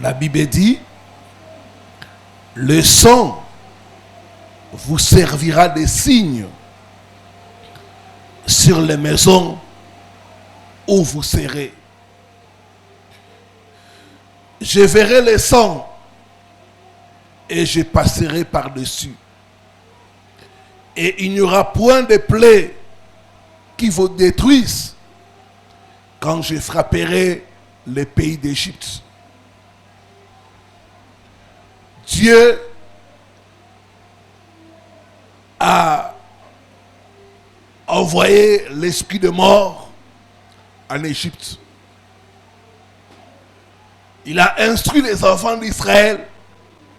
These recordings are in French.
La Bible dit, le sang vous servira de signe sur les maisons où vous serez. Je verrai le sang et je passerai par-dessus. Et il n'y aura point de plaie qui vous détruisent quand je frapperai les pays d'Égypte. Dieu a envoyé l'esprit de mort en Égypte. Il a instruit les enfants d'Israël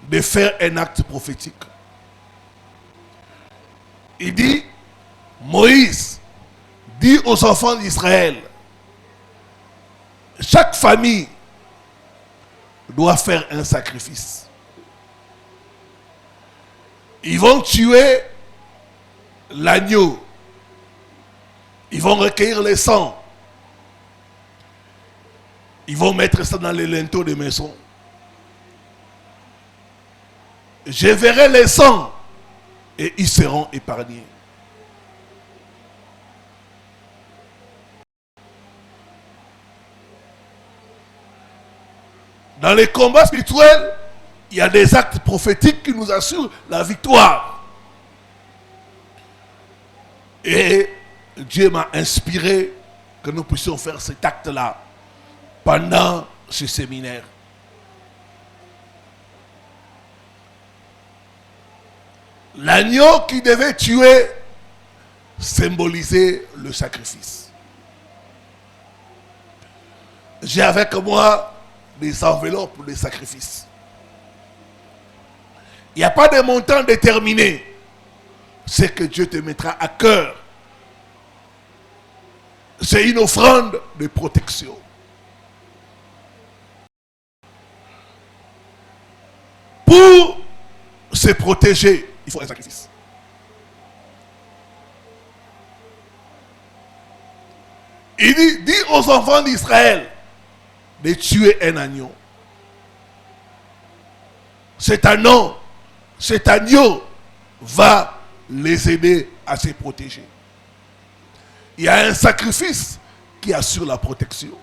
de faire un acte prophétique. Il dit, Moïse dit aux enfants d'Israël, chaque famille doit faire un sacrifice. Ils vont tuer l'agneau. Ils vont recueillir le sang. Ils vont mettre ça dans les linteaux de maison. Je verrai les sangs et ils seront épargnés. Dans les combats spirituels, il y a des actes prophétiques qui nous assurent la victoire. Et Dieu m'a inspiré que nous puissions faire cet acte-là pendant ce séminaire. L'agneau qui devait tuer symbolisait le sacrifice. J'ai avec moi des enveloppes pour les sacrifices. Il n'y a pas de montant déterminé. C'est que Dieu te mettra à cœur. C'est une offrande de protection. Pour se protéger, il faut un sacrifice. Il dit aux enfants d'Israël de tuer un agneau. Cet agneau va les aider à se protéger. Il y a un sacrifice qui assure la protection.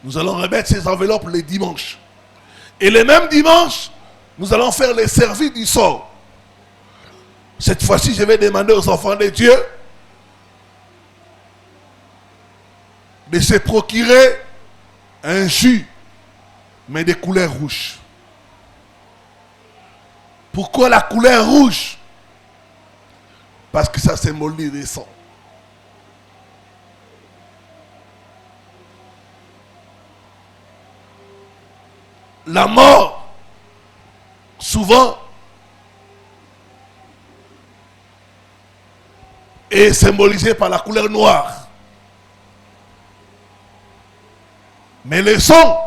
Nous allons remettre ces enveloppes les dimanches. Et le même dimanche, nous allons faire les services du sort. Cette fois-ci, je vais demander aux enfants de Dieu de se procurer un jus, mais de couleur rouge. Pourquoi la couleur rouge? Parce que ça symbolise le sang. La mort, souvent, est symbolisée par la couleur noire. Mais le sang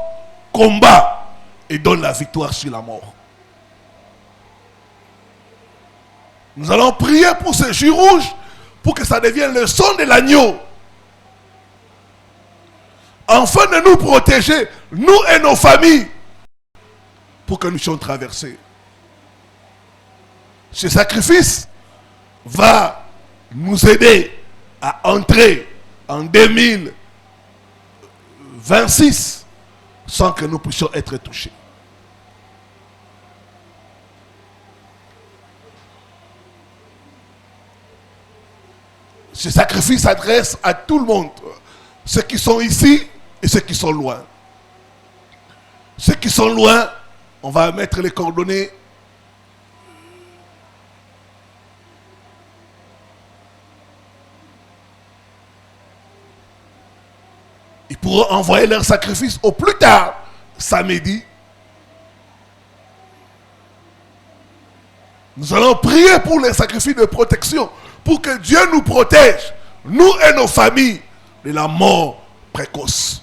combat et donne la victoire sur la mort. Nous allons prier pour ce jus rouge pour que ça devienne le sang de l'agneau. Afin de nous protéger, nous et nos familles, pour que nous puissions traverser. Ce sacrifice va nous aider à entrer en 2026 sans que nous puissions être touchés. Ce sacrifice s'adresse à tout le monde, ceux qui sont ici et ceux qui sont loin. Ceux qui sont loin, on va mettre les coordonnées. Ils pourront envoyer leur sacrifice au plus tard, samedi. Nous allons prier pour les sacrifices de protection, pour que Dieu nous protège, nous et nos familles, de la mort précoce.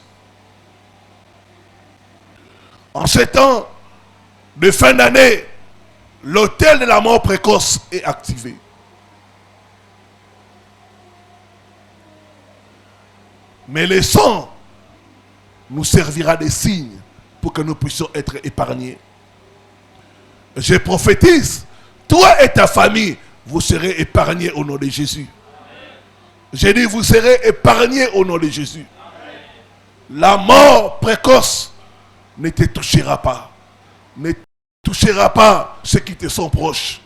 En ces temps de fin d'année, l'autel de la mort précoce est activé. Mais le sang nous servira de signe pour que nous puissions être épargnés. Je prophétise, toi et ta famille, vous serez épargnés au nom de Jésus. J'ai dit, vous serez épargnés au nom de Jésus. La mort précoce ne te touchera pas. Ne touchera pas ceux qui te sont proches.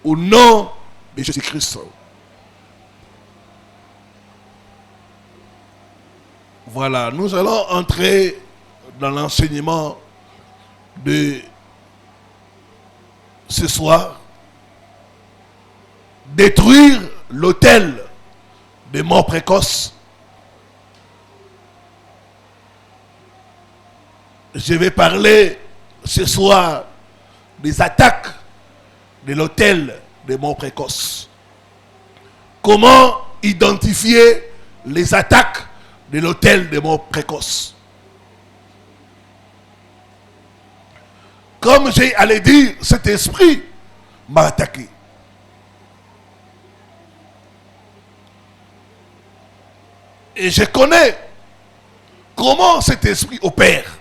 Au nom de Jésus-Christ. Voilà, nous allons entrer dans l'enseignement de ce soir. Détruire l'autel des morts précoces. Je vais parler ce soir des attaques de l'autel des morts précoces. Comment identifier les attaques de l'autel des morts précoces? Comme j'ai allé dire, cet esprit m'a attaqué. Et je connais comment cet esprit opère.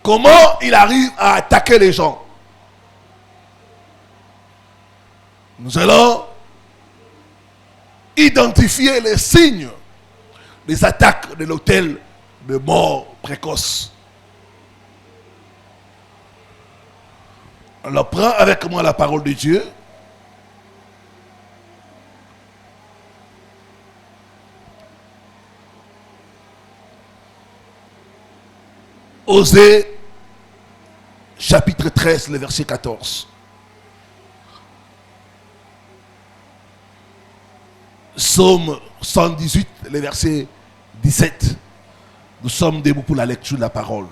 Comment il arrive à attaquer les gens. Nous allons identifier les signes des attaques de l'autel de mort précoce. Alors prends avec moi la parole de Dieu. Osée, chapitre 13, le verset 14. Psaume 118, le verset 17. Nous sommes debout pour la lecture de la parole.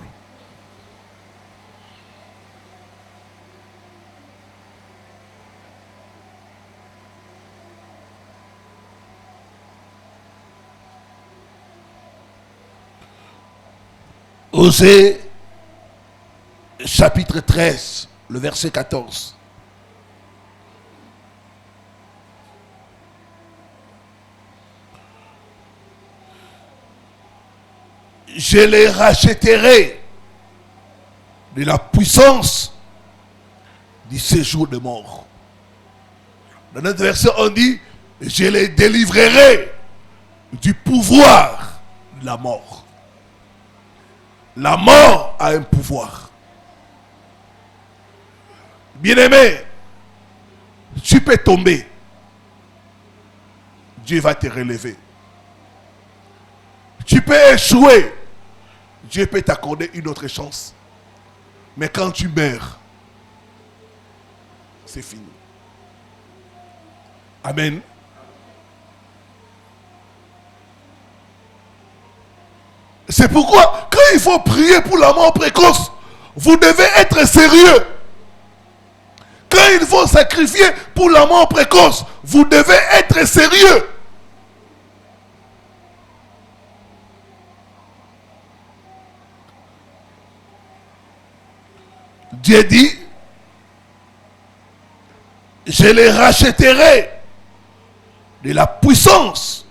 Osée, chapitre 13, le verset 14. Je les rachèterai de la puissance du séjour de mort. Dans notre verset, on dit, je les délivrerai du pouvoir de la mort. La mort a un pouvoir. Bien-aimé, tu peux tomber. Dieu va te relever. Tu peux échouer. Dieu peut t'accorder une autre chance. Mais quand tu meurs, c'est fini. Amen. C'est pourquoi, quand il faut prier pour la mort précoce, vous devez être sérieux. Quand il faut sacrifier pour la mort précoce, vous devez être sérieux. Dieu dit, je les rachèterai de la puissance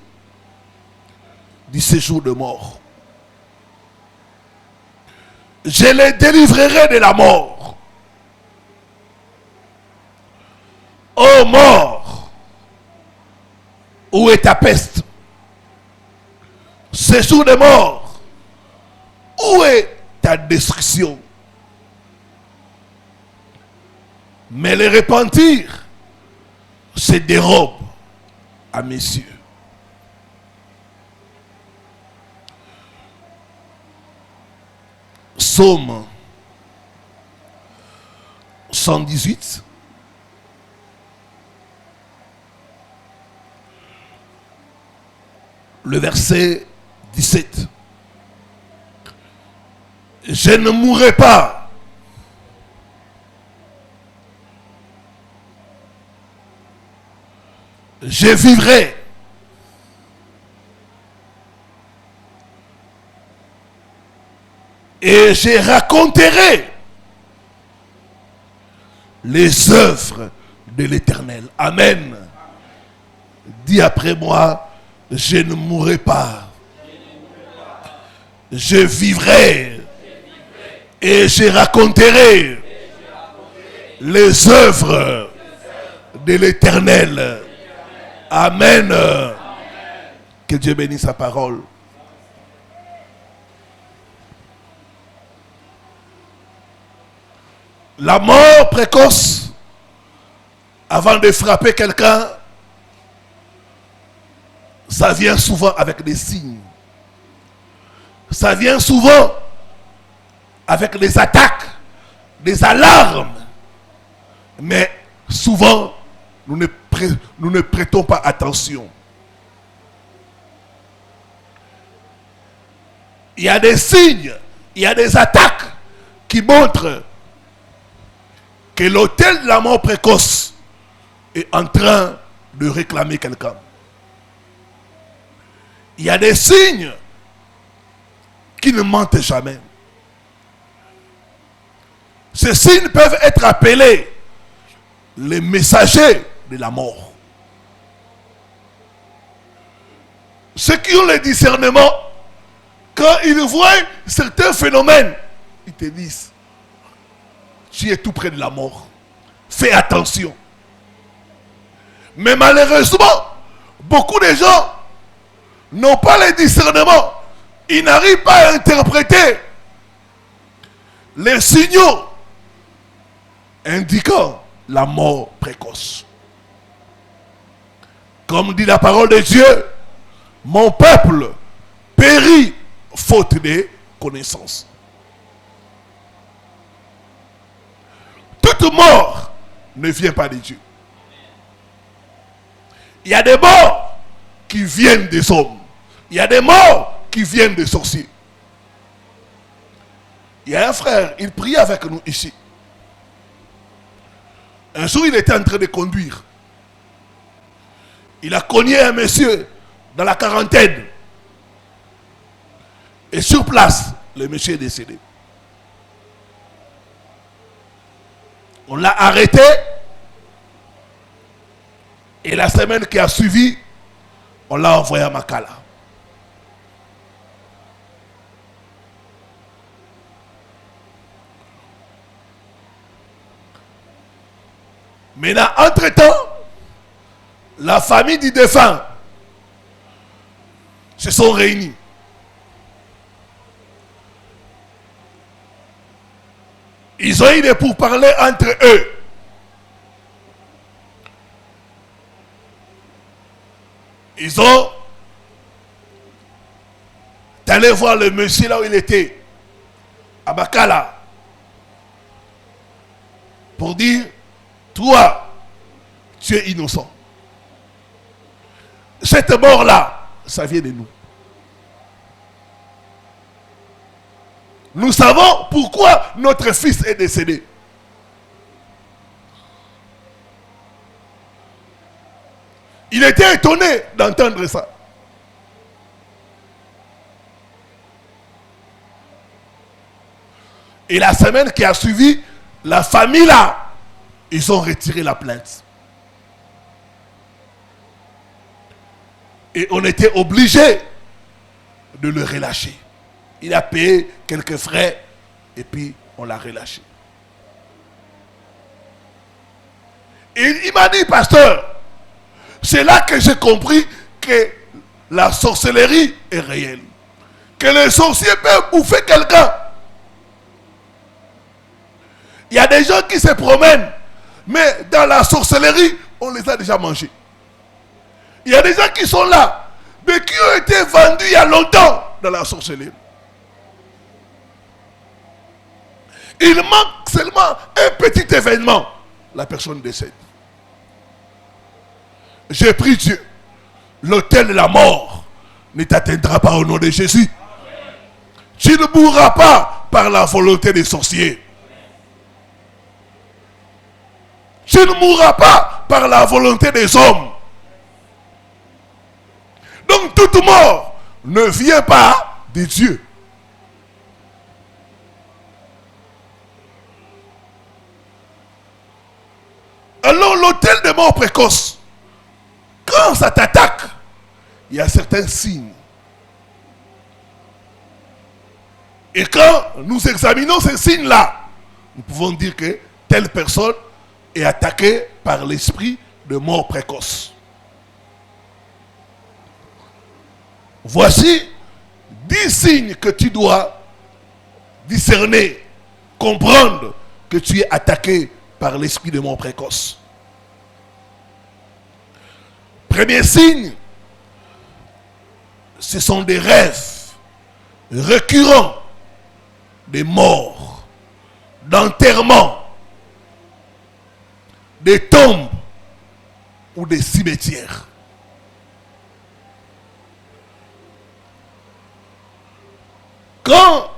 du séjour de mort. Je les délivrerai de la mort. Ô mort, où est ta peste? Séjour de mort, où est ta destruction? Mais le repentir se dérobe à mes yeux. Psaume 118. Le verset 17. Je ne mourrai pas. Je vivrai. Et je raconterai les œuvres de l'Éternel. Amen. Dis après moi, Je ne mourrai pas. Je vivrai et je raconterai les œuvres de l'Éternel. Amen. Que Dieu bénisse sa parole. La mort précoce, avant de frapper quelqu'un, ça vient souvent avec des signes. Ça vient souvent avec des attaques, des alarmes. Mais souvent, nous ne prêtons pas attention. Il y a des signes, il y a des attaques qui montrent que l'autel de la mort précoce est en train de réclamer quelqu'un. Il y a des signes qui ne mentent jamais. Ces signes peuvent être appelés les messagers de la mort. Ceux qui ont le discernement, quand ils voient certains phénomènes, ils te disent, tu es tout près de la mort. Fais attention. Mais malheureusement, beaucoup de gens n'ont pas le discernement. Ils n'arrivent pas à interpréter les signaux indiquant la mort précoce. Comme dit la parole de Dieu, mon peuple périt faute de connaissance. Toute mort ne vient pas de Dieu. Il y a des morts qui viennent des hommes. Il y a des morts qui viennent des sorciers. Il y a un frère, il priait avec nous ici. Un jour, il était en train de conduire. Il a cogné un monsieur dans la quarantaine. Et sur place, le monsieur est décédé. On l'a arrêté. Et la semaine qui a suivi, on l'a envoyé à Makala. Maintenant, entre-temps, la famille du défunt se sont réunis. Ils ont eu des pourparlers entre eux. Ils ont allé voir le monsieur là où il était, à Bakala, pour dire, toi, tu es innocent. Cette mort-là, ça vient de nous. Nous savons pourquoi notre fils est décédé. Il était étonné d'entendre ça. Et la semaine qui a suivi, la famille là, ils ont retiré la plainte. Et on était obligé de le relâcher. Il a payé quelques frais et puis on l'a relâché. Et il m'a dit, pasteur, c'est là que j'ai compris que la sorcellerie est réelle. Que les sorciers peuvent bouffer quelqu'un. Il y a des gens qui se promènent, mais dans la sorcellerie, on les a déjà mangés. Il y a des gens qui sont là, mais qui ont été vendus il y a longtemps dans la sorcellerie. Il manque seulement un petit événement. La personne décède. Je prie Dieu, l'autel de la mort ne t'atteindra pas au nom de Jésus. Tu ne mourras pas par la volonté des sorciers. Tu ne mourras pas par la volonté des hommes. Donc toute mort ne vient pas de Dieu. Alors l'autel de mort précoce, quand ça t'attaque, il il y a certains signes. Et quand nous examinons ces signes-là, nous pouvons dire que telle personne est attaquée par l'esprit de mort précoce. Voici 10 signes que tu dois discerner, comprendre que tu es attaqué par l'esprit de mort précoce. Premier signe, ce sont des rêves récurrents, des morts, d'enterrements, des tombes ou des cimetières. Quand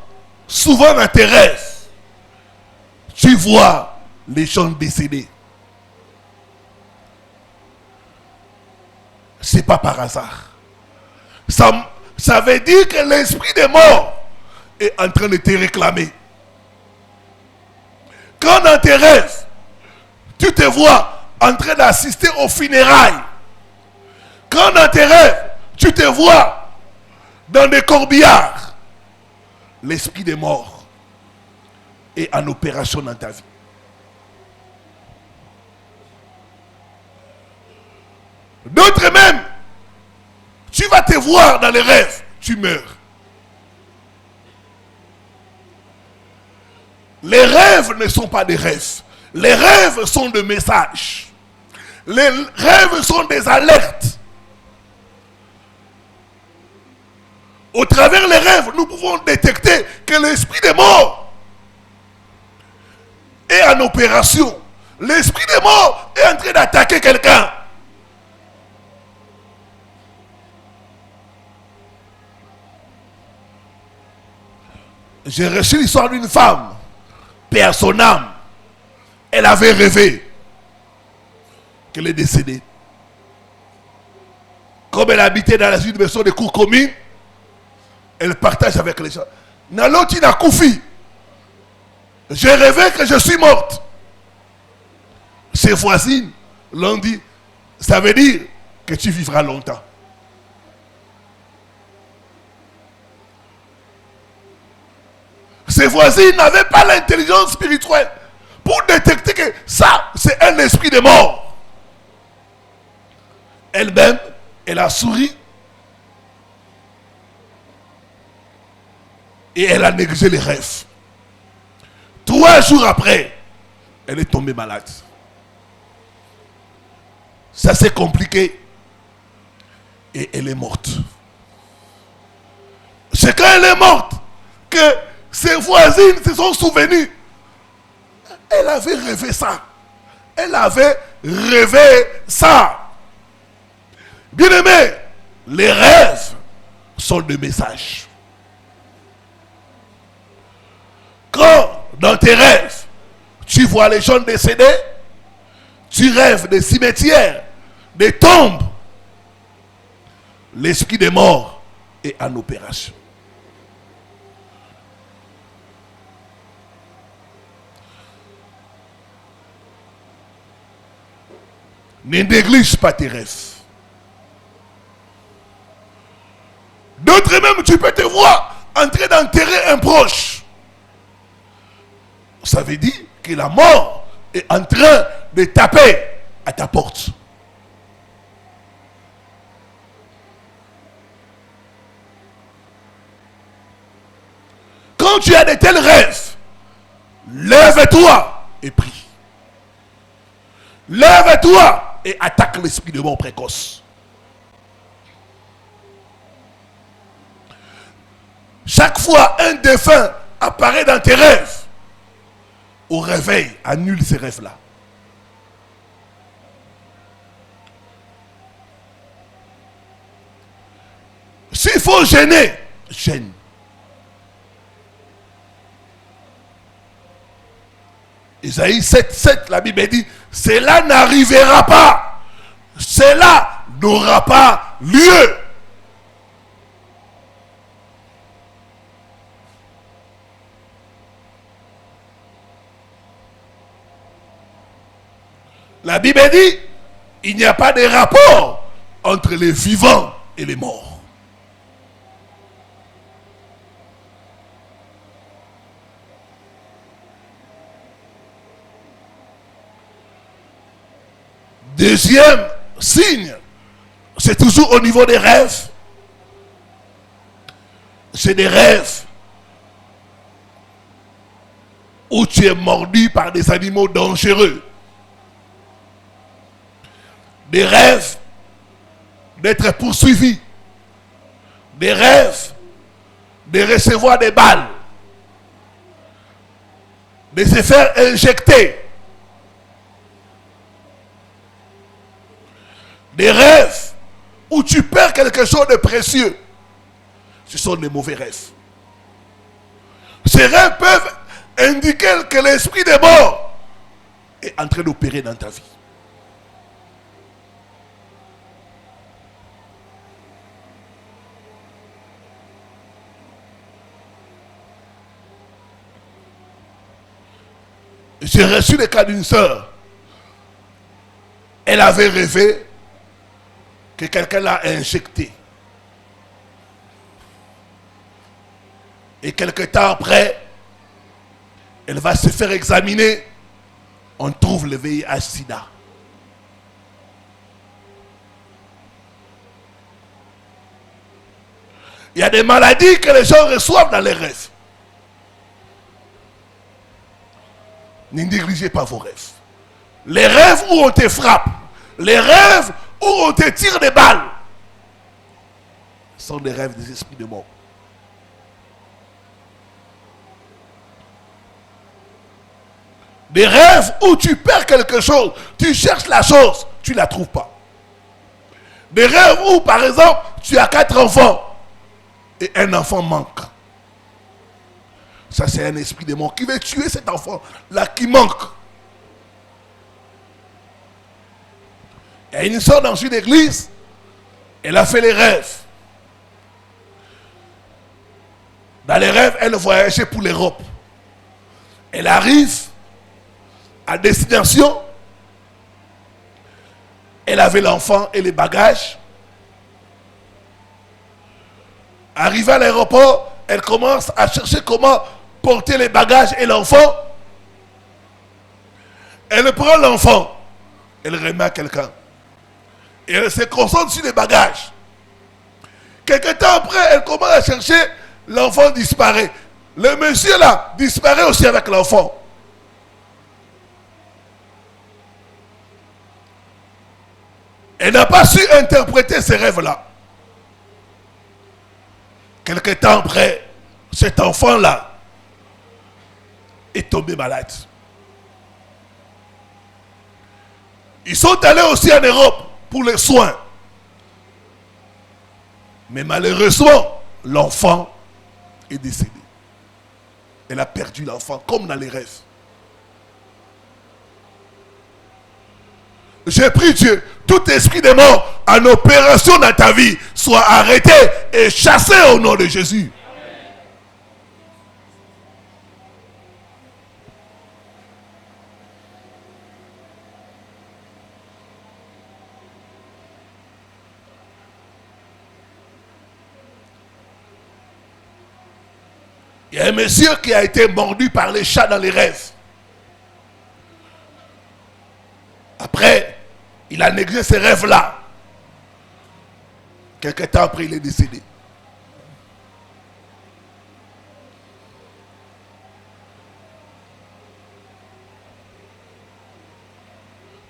souvent dans tes rêves, tu vois les gens décédés, c'est pas par hasard. Ça veut dire que l'esprit des morts est en train de te réclamer. Quand dans tes rêves, tu te vois en train d'assister aux funérailles, quand dans tes rêves, tu te vois dans des corbillards, l'esprit des morts est en opération dans ta vie. D'autres même, tu vas te voir dans les rêves, tu meurs. Les rêves ne sont pas des rêves. Les rêves sont des messages. Les rêves sont des alertes. Au travers des rêves, nous pouvons détecter que l'esprit des morts est en opération. L'esprit des morts est en train d'attaquer quelqu'un. J'ai reçu l'histoire d'une femme, paix à son âme. Elle avait rêvé qu'elle est décédée. Comme elle habitait dans la suite de maison de cours communes, elle partage avec les gens. Naloti na koufi. J'ai rêvé que je suis morte. Ses voisines l'ont dit, ça veut dire que tu vivras longtemps. Ses voisines n'avaient pas l'intelligence spirituelle pour détecter que ça, c'est un esprit de mort. Elle-même, elle a souri et elle a négligé les rêves. 3 jours après, elle est tombée malade. Ça s'est compliqué et elle est morte. C'est quand elle est morte que ses voisines se sont souvenues. Elle avait rêvé ça. Elle avait rêvé ça. Bien-aimé, les rêves sont des messages. Quand dans tes rêves, tu vois les gens décédés, tu rêves des cimetières, des tombes, l'esprit des morts est en opération. Ne néglige pas tes rêves. D'autres même, tu peux te voir en train d'enterrer un proche. Ça veut dire que la mort est en train de taper à ta porte. Quand tu as de tels rêves, lève-toi et prie. Lève-toi et attaque l'esprit de mort précoce. Chaque fois un défunt apparaît dans tes rêves, au réveil, annule ces rêves-là. S'il faut gêner, gêne. Isaïe 7, la Bible dit, cela n'arrivera pas. Cela n'aura pas lieu. La Bible dit, il n'y a pas de rapport entre les vivants et les morts. Deuxième signe, c'est toujours au niveau des rêves. C'est des rêves où tu es mordu par des animaux dangereux. Des rêves d'être poursuivi. Des rêves de recevoir des balles. De se faire injecter. Des rêves où tu perds quelque chose de précieux. Ce sont des mauvais rêves. Ces rêves peuvent indiquer que l'esprit des morts est en train d'opérer dans ta vie. J'ai reçu le cas d'une sœur. Elle avait rêvé que quelqu'un l'a injecté. Et quelque temps après, elle va se faire examiner. On trouve le VIH-Sida. Il y a des maladies que les gens reçoivent dans les rêves. Ne négligez pas vos rêves. Les rêves où on te frappe, les rêves où on te tire des balles, sont des rêves des esprits de mort. Des rêves où tu perds quelque chose, tu cherches la chose, tu ne la trouves pas. Des rêves où, par exemple, tu as 4 enfants et un enfant manque. Ça, c'est un esprit de mort qui veut tuer cet enfant-là qui manque. Il y a une soeur dans une église, elle a fait les rêves. Dans les rêves, elle voyageait pour l'Europe. Elle arrive à destination. Elle avait l'enfant et les bagages. Arrivée à l'aéroport, elle commence à chercher comment porter les bagages et l'enfant. Elle prend l'enfant. Elle remet à quelqu'un. Et elle se concentre sur les bagages. Quelque temps après, elle commence à chercher. L'enfant disparaît. Le monsieur là disparaît aussi avec l'enfant. Elle n'a pas su interpréter ces rêves-là. Quelque temps après, cet enfant-là est tombé malade. Ils sont allés aussi en Europe pour les soins. Mais malheureusement, l'enfant est décédé. Elle a perdu l'enfant, comme dans les rêves. J'ai pris Dieu, tout esprit de mort en opération dans ta vie soit arrêté et chassé au nom de Jésus. Il y a un monsieur qui a été mordu par les chats dans les rêves. Après, il a négligé ces rêves-là. Quelque temps après, il est décédé.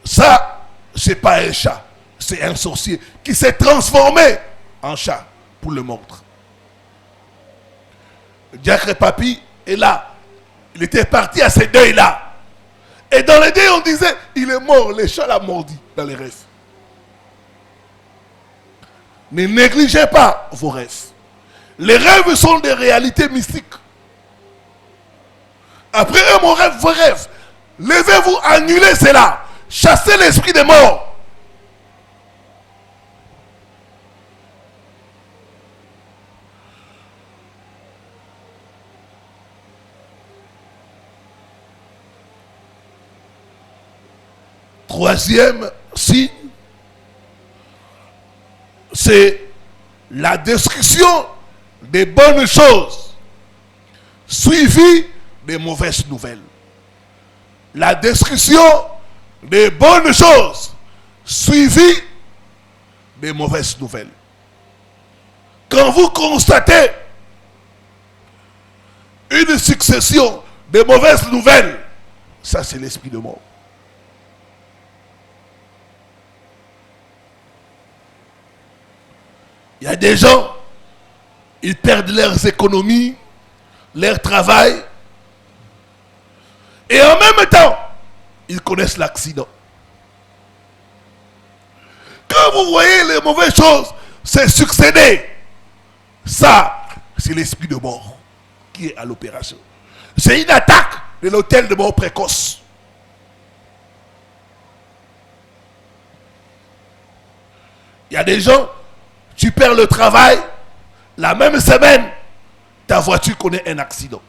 Ça, c'est pas un chat. C'est un sorcier qui s'est transformé en chat pour le mordre. Diacre Papi est là. Il était parti à ces deuils-là. Et dans les deuils, on disait, il est mort, le chat l'a mordu dans les rêves. Ne négligez pas vos rêves. Les rêves sont des réalités mystiques. Après un mon rêve, vos rêves, levez-vous, annulez cela. Chassez l'esprit des morts. Troisième signe, c'est La destruction des bonnes choses suivie des mauvaises nouvelles. La destruction des bonnes choses suivie des mauvaises nouvelles. Quand vous constatez une succession de mauvaises nouvelles, ça c'est l'esprit de mort. Il y a des gens, ils perdent leurs économies, leur travail, et en même temps, ils connaissent l'accident. Quand vous voyez les mauvaises choses se succéder, ça, c'est l'esprit de mort qui est à l'opération. C'est une attaque de l'hôtel de mort précoce. Il y a des gens, tu perds le travail, la même semaine, ta voiture connaît un accident.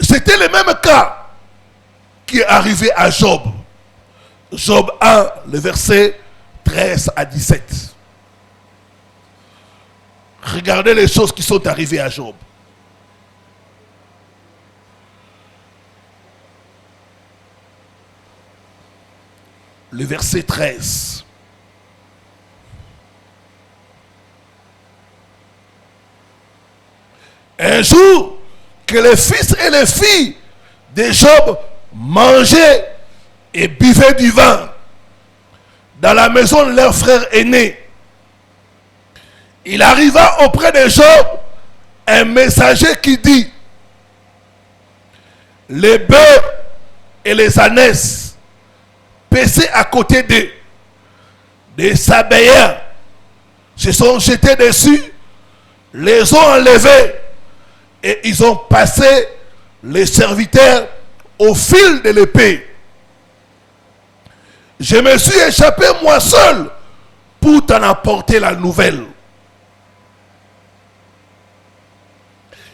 C'était le même cas qui est arrivé à Job. Job 1, le verset 13 à 17. Regardez les choses qui sont arrivées à Job. Le verset 13. Un jour, que les fils et les filles de Job mangeaient et buvaient du vin dans la maison de leur frère aîné, il arriva auprès de Job un messager qui dit: les bœufs et les ânesses paissés à côté d'eux, des Sabéens se sont jetés dessus, les ont enlevés et ils ont passé les serviteurs au fil de l'épée. Je me suis échappé moi seul pour t'en apporter la nouvelle.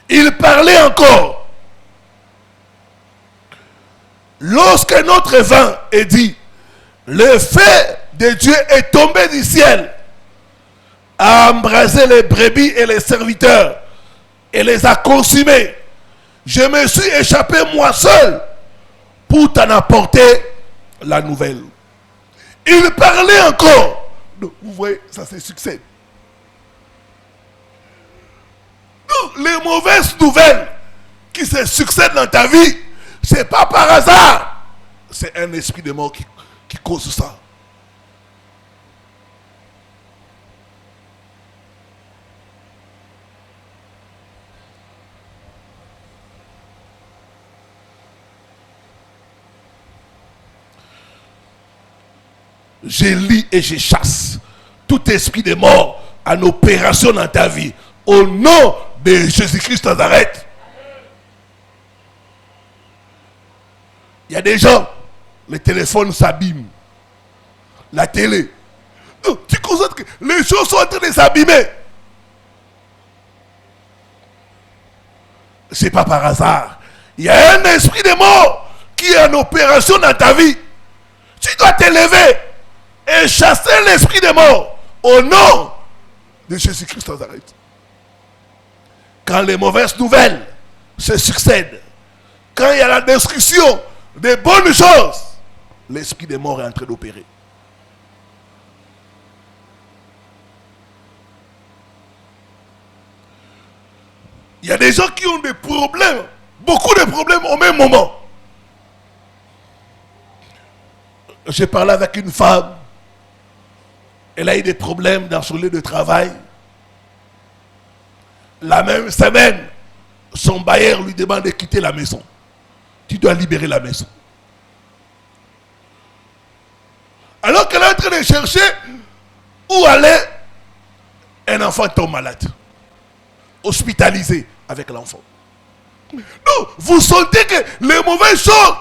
Il parlait encore. Lorsque notre vin est dit, le feu de Dieu est tombé du ciel, a embrasé les brebis et les serviteurs et les a consumés. Je me suis échappé moi seul pour t'en apporter la nouvelle. Il parlait encore. Donc, vous voyez, ça c'est succès. Donc, les mauvaises nouvelles qui se succèdent dans ta vie, c'est pas par hasard. C'est un esprit de mort qui cause ça. Je lis et je chasse tout esprit de mort en opération dans ta vie. Au nom de Jésus-Christ de Nazareth. Il y a des gens, le téléphone s'abîme. La télé. Donc, tu constates que les choses sont en train de s'abîmer. C'est pas par hasard. Il y a un esprit de mort qui est en opération dans ta vie. Tu dois te lever et chasser l'esprit de mort au nom de Jésus-Christ de Nazareth. Quand les mauvaises nouvelles se succèdent, quand il y a la destruction des bonnes choses, l'esprit de mort est en train d'opérer. Il y a des gens qui ont des problèmes, beaucoup de problèmes au même moment. J'ai parlé avec une femme. Elle a eu des problèmes dans son lieu de travail. La même semaine, son bailleur lui demande de quitter la maison. Tu dois libérer la maison. Alors qu'elle est en train de chercher où aller, un enfant tombe malade. Hospitalisé avec l'enfant. Donc, vous sentez que les mauvaises choses,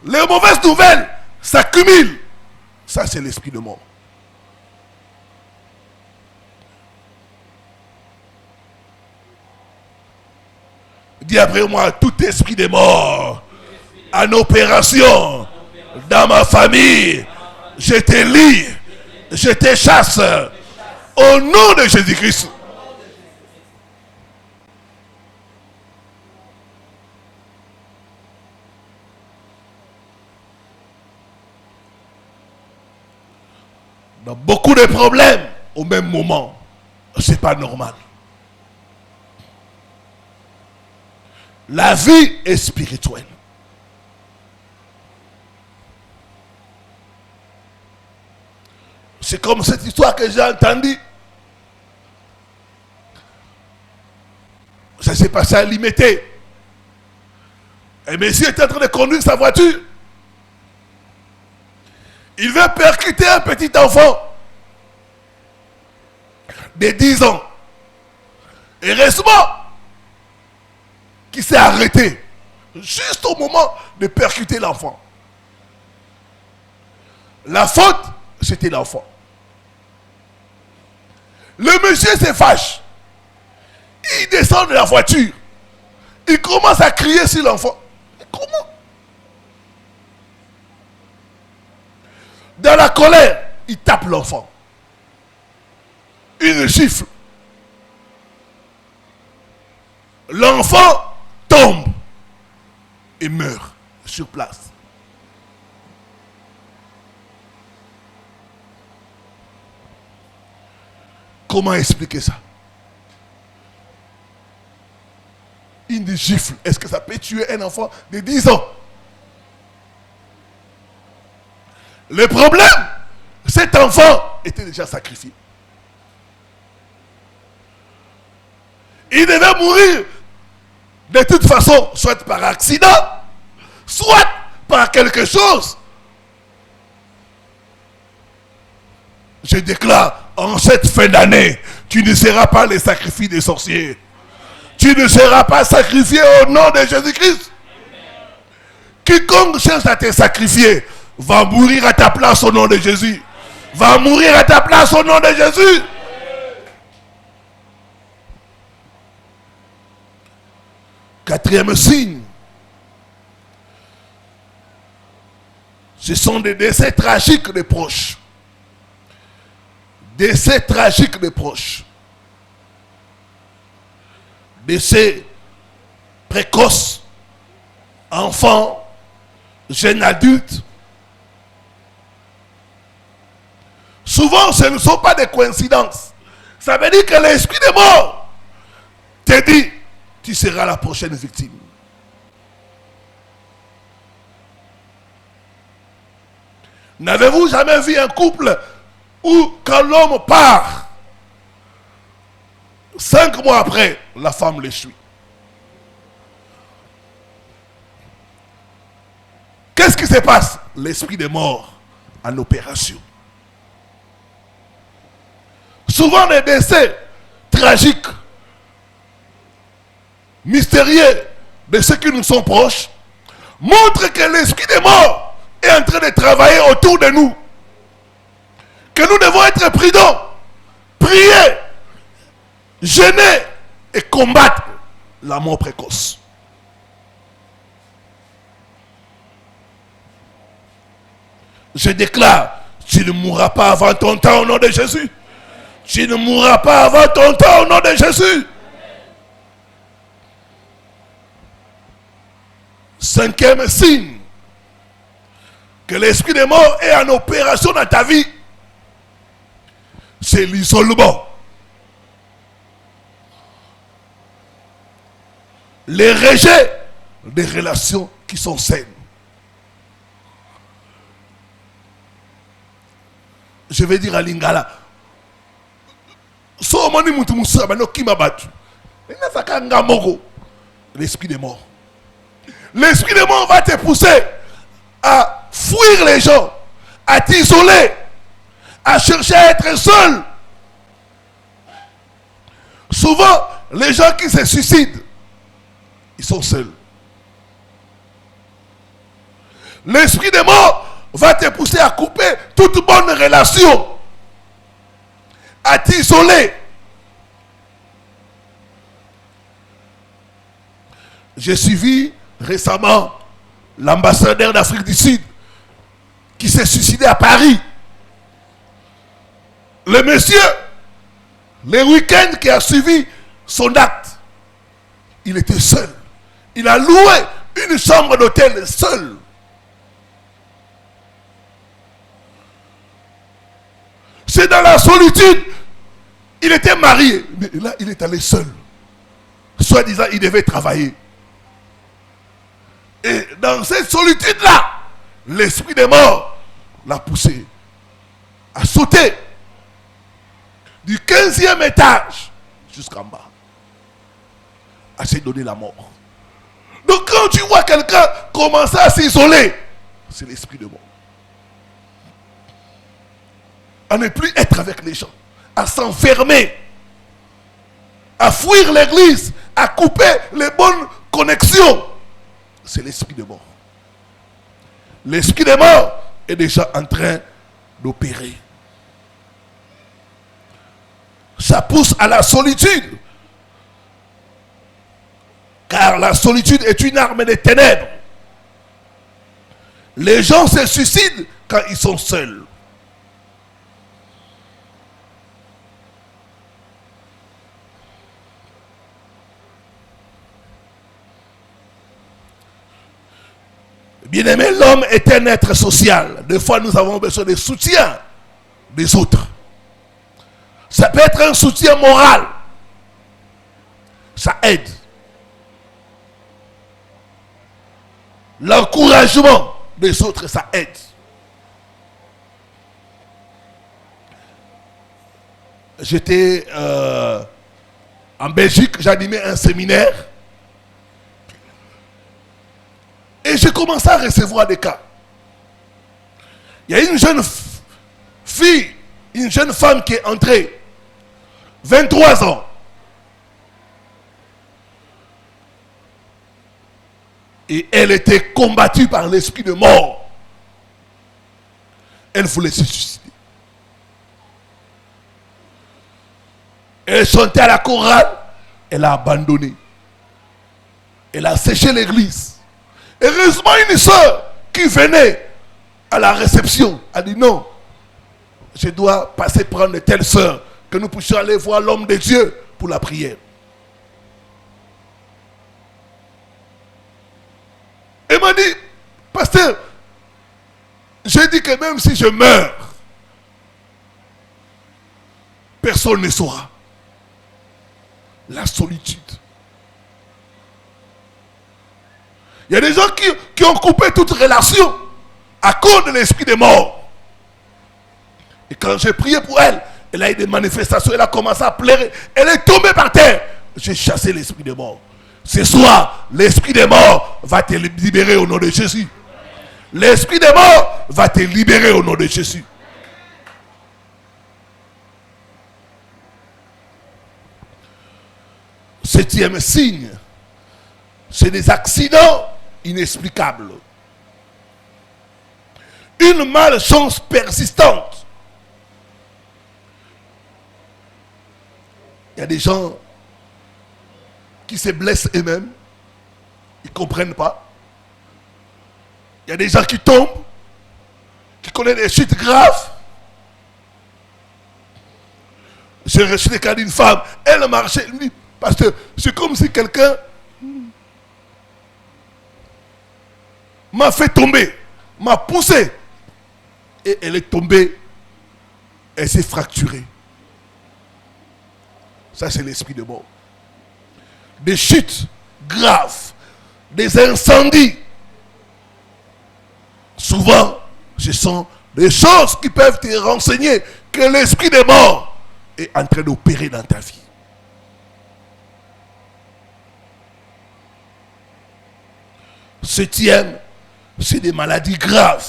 les mauvaises nouvelles s'accumulent. Ça, c'est l'esprit de mort. Dis après moi, tout esprit de mort en opération dans ma famille, je te lie, je te chasse. Au nom de Jésus-Christ. Dans beaucoup de problèmes, au même moment, c'est pas normal. La vie est spirituelle. C'est comme cette histoire que j'ai entendue. Ça s'est passé à Limité. Un monsieur est en train de conduire sa voiture. Il veut percuter un petit enfant de 10 ans. Et heureusement qu'il s'est arrêté juste au moment de percuter l'enfant. La faute, c'était l'enfant. Le monsieur se fâche. Il descend de la voiture. Il commence à crier sur l'enfant. Comment? Dans la colère, il tape l'enfant. Il le gifle. L'enfant tombe et meurt sur place. Comment expliquer ça? Une gifle, est-ce que ça peut tuer un enfant de 10 ans? Le problème, cet enfant était déjà sacrifié. Il devait mourir de toute façon, soit par accident, soit par quelque chose. Je déclare, en cette fin d'année, tu ne seras pas le sacrifice des sorciers. Tu ne seras pas sacrifié au nom de Jésus-Christ. Quiconque cherche à te sacrifier va mourir à ta place au nom de Jésus. Va mourir à ta place au nom de Jésus. Quatrième signe. Ce sont des décès tragiques des proches. Décès tragiques des proches. Décès précoces, enfants, jeunes adultes. Souvent, ce ne sont pas des coïncidences. Ça veut dire que l'esprit de mort te dit, tu seras la prochaine victime. N'avez-vous jamais vu un couple où quand l'homme part, 5 mois après, la femme le suit? Qu'est-ce qui se passe? L'esprit de mort en opération. Souvent les décès tragiques, mystérieux de ceux qui nous sont proches, montrent que l'esprit de mort est en train de travailler autour de nous. Que nous devons être prudents, prier, jeûner et combattre la mort précoce. Je déclare, tu ne mourras pas avant ton temps au nom de Jésus. Tu ne mourras pas avant ton temps au nom de Jésus. Cinquième signe que l'esprit de mort est en opération dans ta vie, c'est l'isolement. Les rejets des relations qui sont saines. Je vais dire à Lingala, l'esprit de mort. L'esprit de mort va te pousser à fuir les gens, à t'isoler, à chercher à être seul. Souvent, les gens qui se suicident, ils sont seuls. L'esprit de mort va te pousser à couper toute bonne relation, à t'isoler. J'ai suivi récemment l'ambassadeur d'Afrique du Sud qui s'est suicidé à Paris. Le monsieur, le week-end qui a suivi son acte, il était seul. Il a loué une chambre d'hôtel seul. C'est dans la solitude. Il était marié, mais là, il est allé seul. Soi-disant, il devait travailler. Et dans cette solitude-là, l'esprit des morts l'a poussé à sauter du 15e étage jusqu'en bas, à se donner la mort. Donc quand tu vois quelqu'un commencer à s'isoler, c'est l'esprit de mort. À ne plus être avec les gens, à s'enfermer, à fuir l'église, à couper les bonnes connexions. C'est l'esprit de mort. L'esprit de mort est déjà en train d'opérer. Ça pousse à la solitude. Car la solitude est une arme des ténèbres. Les gens se suicident quand ils sont seuls. Bien-aimé, l'homme est un être social. Des fois, nous avons besoin de soutien des autres. Ça peut être un soutien moral. Ça aide. L'encouragement des autres, ça aide. J'étais en Belgique, j'animais un séminaire. Et j'ai commencé à recevoir des cas. Il y a une jeune fille, une jeune femme qui est entrée, 23 ans. Et elle était combattue par l'esprit de mort. Elle voulait se suicider. Elle chantait à la chorale, elle a abandonné. Elle a séché l'église. Heureusement, une soeur qui venait à la réception a dit non, je dois passer prendre telle soeur, que nous puissions aller voir l'homme de Dieu pour la prière. Elle m'a dit, pasteur, j'ai dit que même si je meurs, personne ne saura. La solitude. Il y a des gens qui ont coupé toute relation à cause de l'esprit des morts. Et quand j'ai prié pour elle, elle a eu des manifestations, elle a commencé à pleurer. Elle est tombée par terre. J'ai chassé l'esprit des morts. Ce soir, l'esprit des morts va te libérer au nom de Jésus. L'esprit des morts va te libérer au nom de Jésus. Septième signe, c'est des accidents inexplicables. Une malchance persistante. Il y a des gens qui se blessent eux-mêmes. Ils ne comprennent pas. Il y a des gens qui tombent, qui connaissent des chutes graves. J'ai reçu le cas d'une femme. Elle marchait. Elle me dit, parce que c'est comme si quelqu'un m'a fait tomber, m'a poussé. Et elle est tombée. Elle s'est fracturée. Ça, c'est l'esprit de mort. Des chutes graves, des incendies. Souvent, ce sont des choses qui peuvent te renseigner que l'esprit des morts est en train d'opérer dans ta vie. Septième, c'est des maladies graves.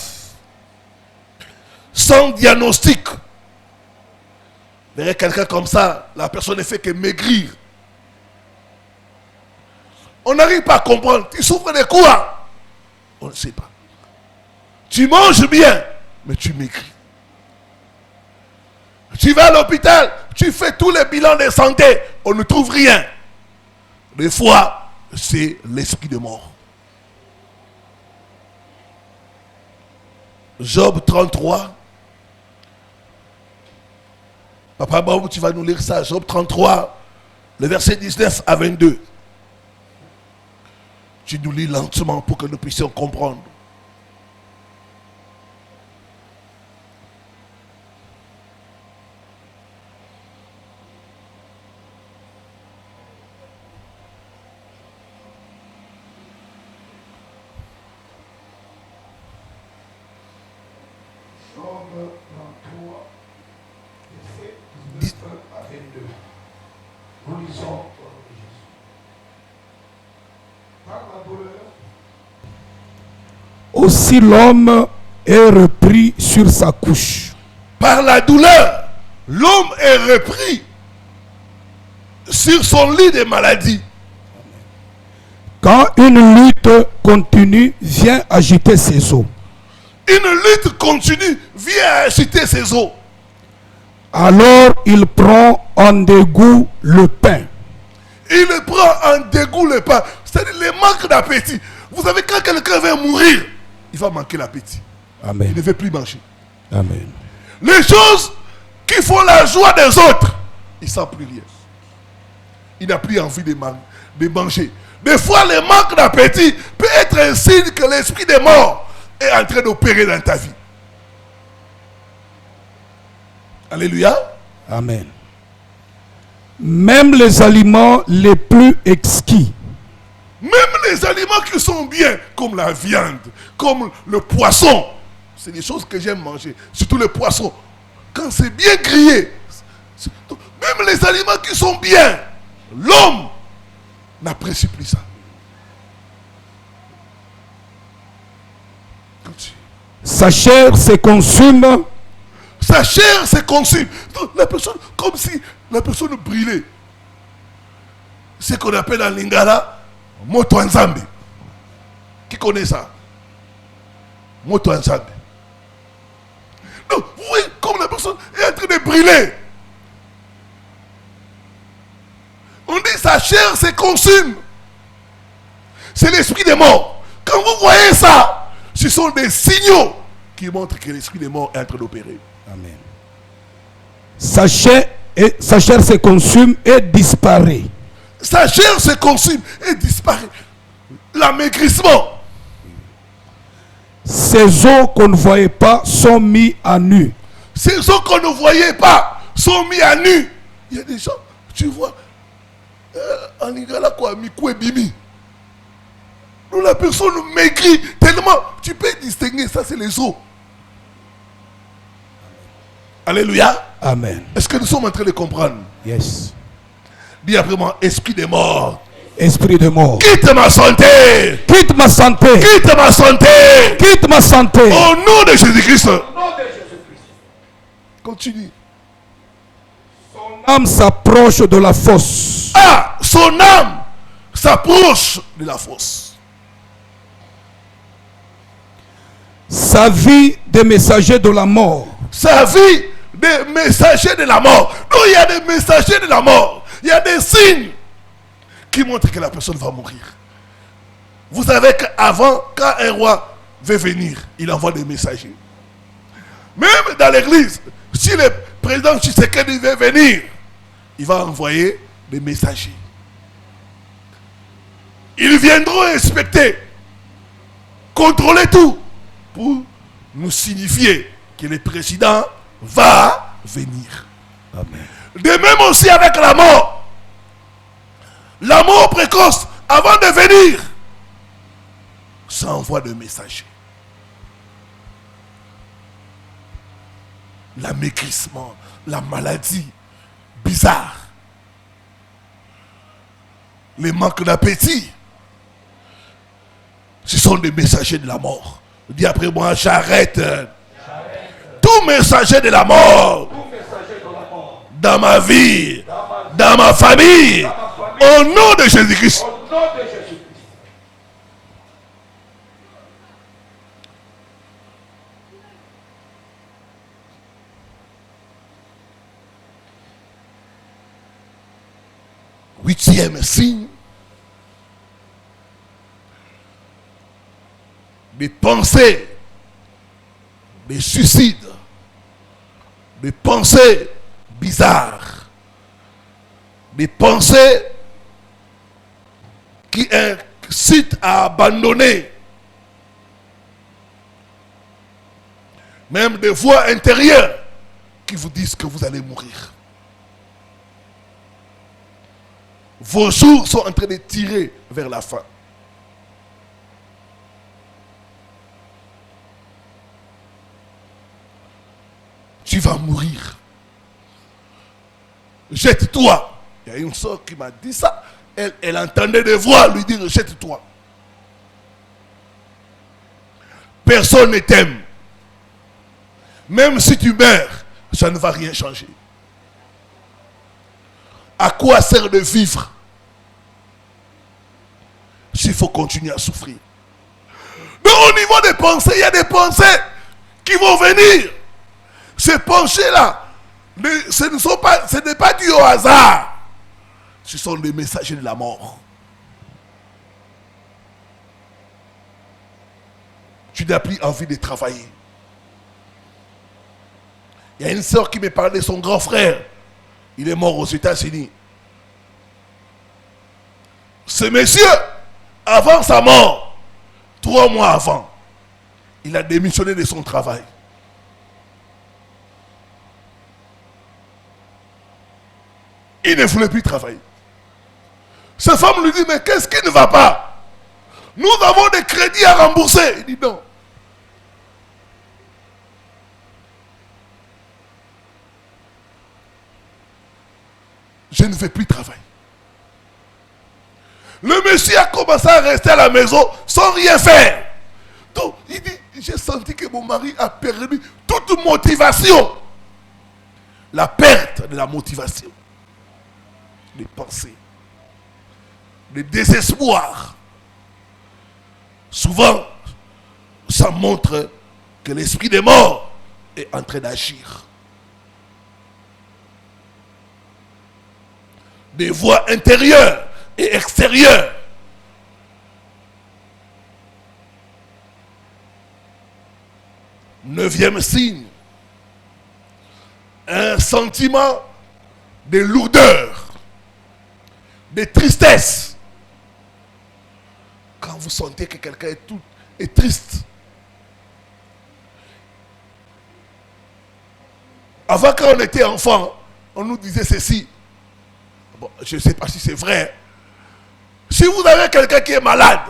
Sans diagnostic. Vous verrez quelqu'un comme ça, la personne ne fait que maigrir. On n'arrive pas à comprendre. Tu souffres de quoi? On ne sait pas. Tu manges bien, mais tu maigris. Tu vas à l'hôpital, tu fais tous les bilans de santé, on ne trouve rien. Des fois, c'est l'esprit de mort. Job 33. Papa Baou, tu vas nous lire ça. Job 33, le verset 19 à 22. Tu nous lis lentement pour que nous puissions comprendre. Aussi l'homme est repris sur sa couche. Par la douleur, l'homme est repris sur son lit de maladie. Quand une lutte continue vient agiter ses os, Une lutte continue vient agiter ses os. alors il prend en dégoût le pain. Il prend en dégoût le pain. C'est-à-dire le manque d'appétit. Vous savez, quand quelqu'un va mourir, il va manquer l'appétit. Amen. Il ne veut plus manger. Amen. Les choses qui font la joie des autres, il ne sent plus rien. Il n'a plus envie de manger. Des fois, le manque d'appétit peut être un signe que l'esprit des morts est en train d'opérer dans ta vie. Alléluia. Amen. Même les aliments les plus exquis, Même les aliments qui sont bien, comme la viande, comme le poisson, c'est des choses que j'aime manger. Surtout le poisson. Quand c'est bien grillé, même les aliments qui sont bien, l'homme n'apprécie plus ça. sa chair se consume. Sa chair se consume. Donc, la personne, comme si la personne brûlait. Ce qu'on appelle en lingala moto nzambe. Qui connaît ça? Moto nzambe. Donc, vous voyez comme la personne est en train de brûler. On dit sa chair se consume. C'est l'esprit des morts. Quand vous voyez ça, ce sont des signaux qui montrent que l'esprit des morts est en train d'opérer. Amen. Sa chair se consume et disparaît. Sa chair se consume et disparaît. L'amaigrissement. Ces os qu'on ne voyait pas sont mis à nu. Ces os qu'on ne voyait pas sont mis à nu. Il y a des gens, tu vois, en Lingala quoi, Mikou et Bimi. Nous, la personne maigrit tellement, tu peux distinguer, ça c'est les os. Alléluia. Amen. Est-ce que nous sommes en train de comprendre? Yes. Dis après moi, esprit des morts. Esprit de mort. Quitte ma santé. Quitte ma santé. Quitte ma santé. Quitte ma santé. Au nom de Jésus-Christ. Continue. Son âme s'approche de la fosse. Ah, son âme s'approche de la fosse. Sa vie des messagers de la mort. Sa vie des messagers de la mort. Donc il y a des messagers de la mort. Il y a des signes qui montrent que la personne va mourir. Vous savez qu'avant, quand un roi veut venir, il envoie des messagers. Même dans l'église, si le président Tshisekedi veut venir, il va envoyer des messagers. Ils viendront inspecter, contrôler tout, pour nous signifier que le président va venir. Amen. De même aussi avec la mort. La mort précoce, avant de venir, ça envoie des messagers. L'amaigrissement, la maladie bizarre, les manques d'appétit, ce sont des messagers de la mort. Dis après moi, j'arrête. Tout messager de la mort dans ma vie, dans ma famille, au nom de Jésus-Christ. Huitième signe, des pensées des suicides, des pensées bizarres, des pensées qui incitent à abandonner, même des voix intérieures qui vous disent que vous allez mourir. Vos jours sont en train de tirer vers la fin. Tu vas mourir. Jette-toi. Il y a une soeur qui m'a dit ça. Elle entendait des voix lui dire jette-toi. Personne ne t'aime. Même si tu meurs, ça ne va rien changer. À quoi sert de vivre s'il faut continuer à souffrir? Donc au niveau des pensées, il y a des pensées qui vont venir. Ces pensées-là, ce n'est pas dû au hasard. Ce sont des messagers de la mort. Tu n'as plus envie de travailler. Il y a une sœur qui me parlait de son grand frère. Il est mort aux États-Unis. Ce monsieur, avant sa mort, 3 mois avant, il a démissionné de son travail. Il ne voulait plus travailler. Sa femme lui dit, mais qu'est-ce qui ne va pas? Nous avons des crédits à rembourser. Il dit non. Je ne vais plus travailler. Le monsieur a commencé à rester à la maison sans rien faire. Donc, il dit, j'ai senti que mon mari a perdu toute motivation. La perte de la motivation. Les pensées. Le désespoir. Souvent, ça montre que l'esprit des morts est en train d'agir. Des voix intérieures et extérieures. Neuvième signe. Un sentiment de lourdeur, de tristesse. Quand vous sentez que quelqu'un est triste. Avant, quand on était enfant, on nous disait ceci. Bon, je ne sais pas si c'est vrai. Si vous avez quelqu'un qui est malade,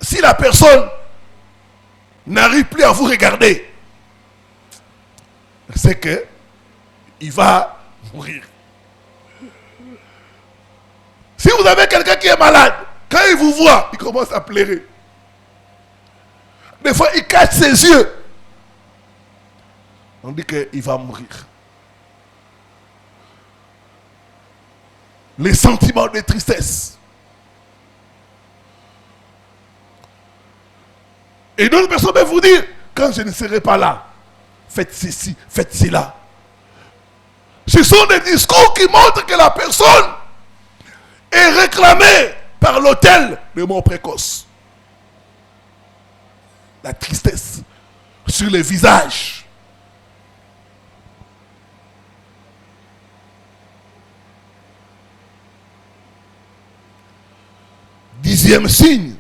si la personne n'arrive plus à vous regarder, c'est que il va mourir. Si vous avez quelqu'un qui est malade, quand il vous voit, il commence à pleurer. Des fois, il cache ses yeux. On dit qu'il va mourir. Les sentiments de tristesse. Et d'autres personnes peuvent vous dire, quand je ne serai pas là, faites ceci, faites cela. Ce sont des discours qui montrent que la personne est réclamée par l'autel de mort précoce. La tristesse sur les visages. Dixième signe,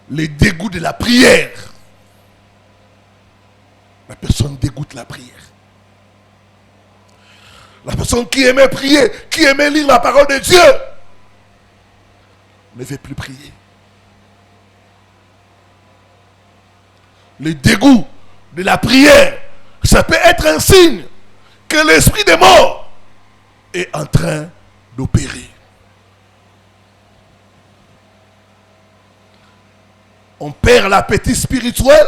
le dégoût de la prière. La personne dégoûte la prière. La personne qui aimait prier, qui aimait lire la parole de Dieu, ne veut plus prier. Le dégoût de la prière, ça peut être un signe que l'esprit des morts est en train d'opérer. On perd l'appétit spirituel.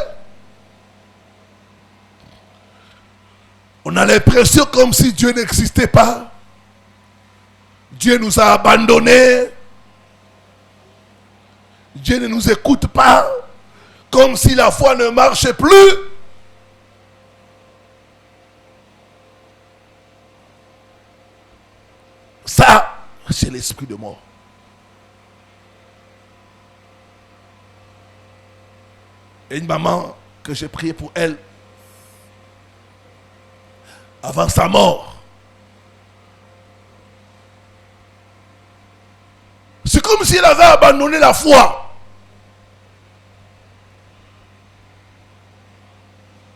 On a l'impression comme si Dieu n'existait pas. Dieu nous a abandonnés. Dieu ne nous écoute pas. Comme si la foi ne marchait plus. Ça, c'est l'esprit de mort. Et une maman que j'ai prié pour elle avant sa mort. C'est comme si elle avait abandonné la foi.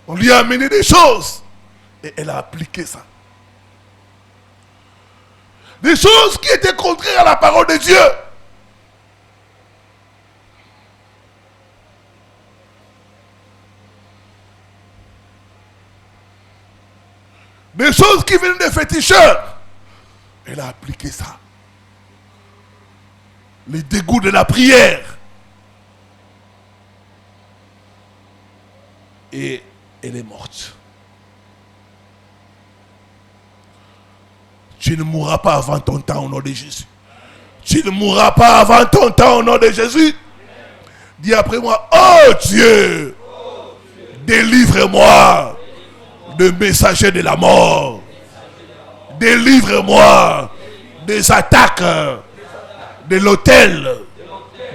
On lui a amené des choses et elle a appliqué ça. Des choses qui étaient contraires à la parole de Dieu. Des choses qui viennent des féticheurs. Elle a appliqué ça. Les dégoûts de la prière. Et elle est morte. Tu ne mourras pas avant ton temps au nom de Jésus. Tu ne mourras pas avant ton temps au nom de Jésus. Dis après moi, oh Dieu, délivre-moi de messagers de la mort. Délivre-moi des attaques de l'autel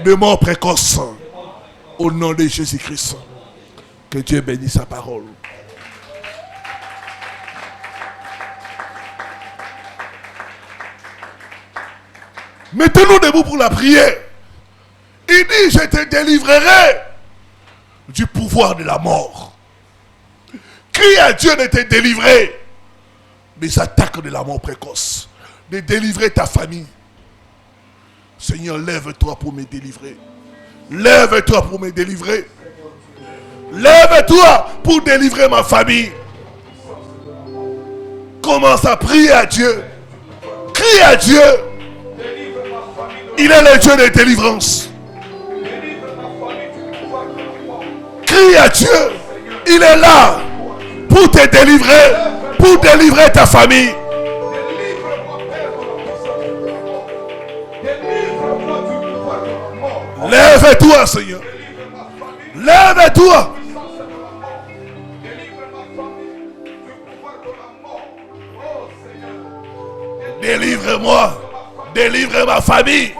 de mort précoce. Au nom de Jésus-Christ. Que Dieu bénisse sa parole. Mettez-nous debout pour la prière. Il dit, je te délivrerai du pouvoir de la mort. Crie à Dieu de te délivrer des attaques de la mort précoce. De délivrer ta famille. Seigneur, lève-toi pour me délivrer. Lève-toi pour me délivrer. Lève-toi pour délivrer ma famille. Commence à prier à Dieu. Crie à Dieu. Il est le Dieu de délivrance. Crie à Dieu. Il est là pour te délivrer, pour délivrer ta famille. Lève-toi, Seigneur. Lève-toi. Délivre-moi. Délivre ma famille.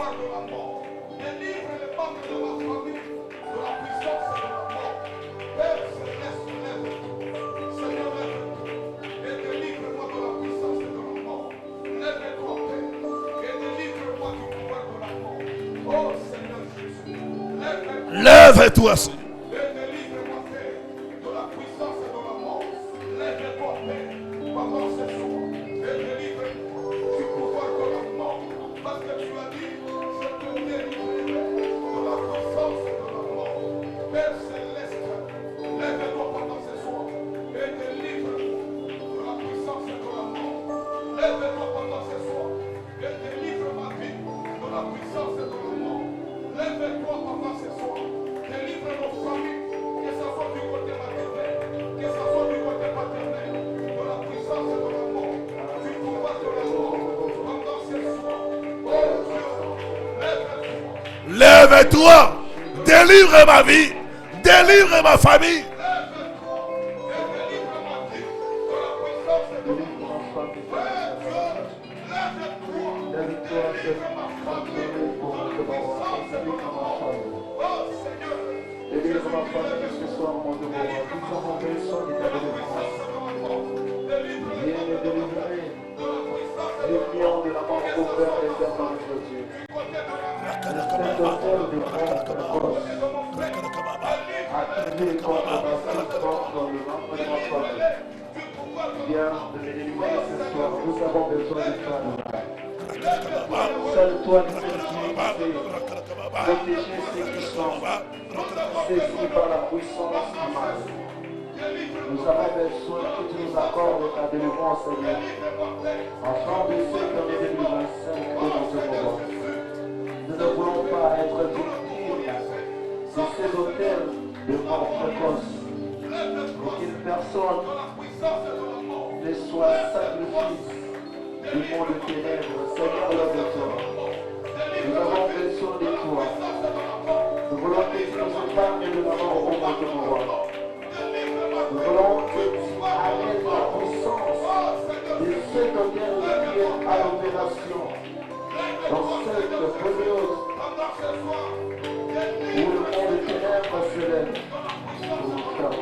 Lève-toi, Seigneur. Lève-toi, délivre ma vie, délivre ma famille. Seul toi nous protéger ceux qui sont saisis par la puissance du mal. Nous avons besoin que tu nous accordes ta délivrance, Seigneur, afin de ceux qui ont été délivrés de notre moment. Nous ne voulons pas être victimes de ces hôtels de mort précoce, et qu'une personne ne soit sacrifice du monde de ténèbres. Seigneur, lève-toi. Nous avons besoin de toi. Nous voulons que tu nous épargnes de la mort au monde de mon roi. Nous voulons que tu arrêtes la puissance de cet hôtel qui est à l'opération dans cette période où le monde de ténèbres se lève pour nous faire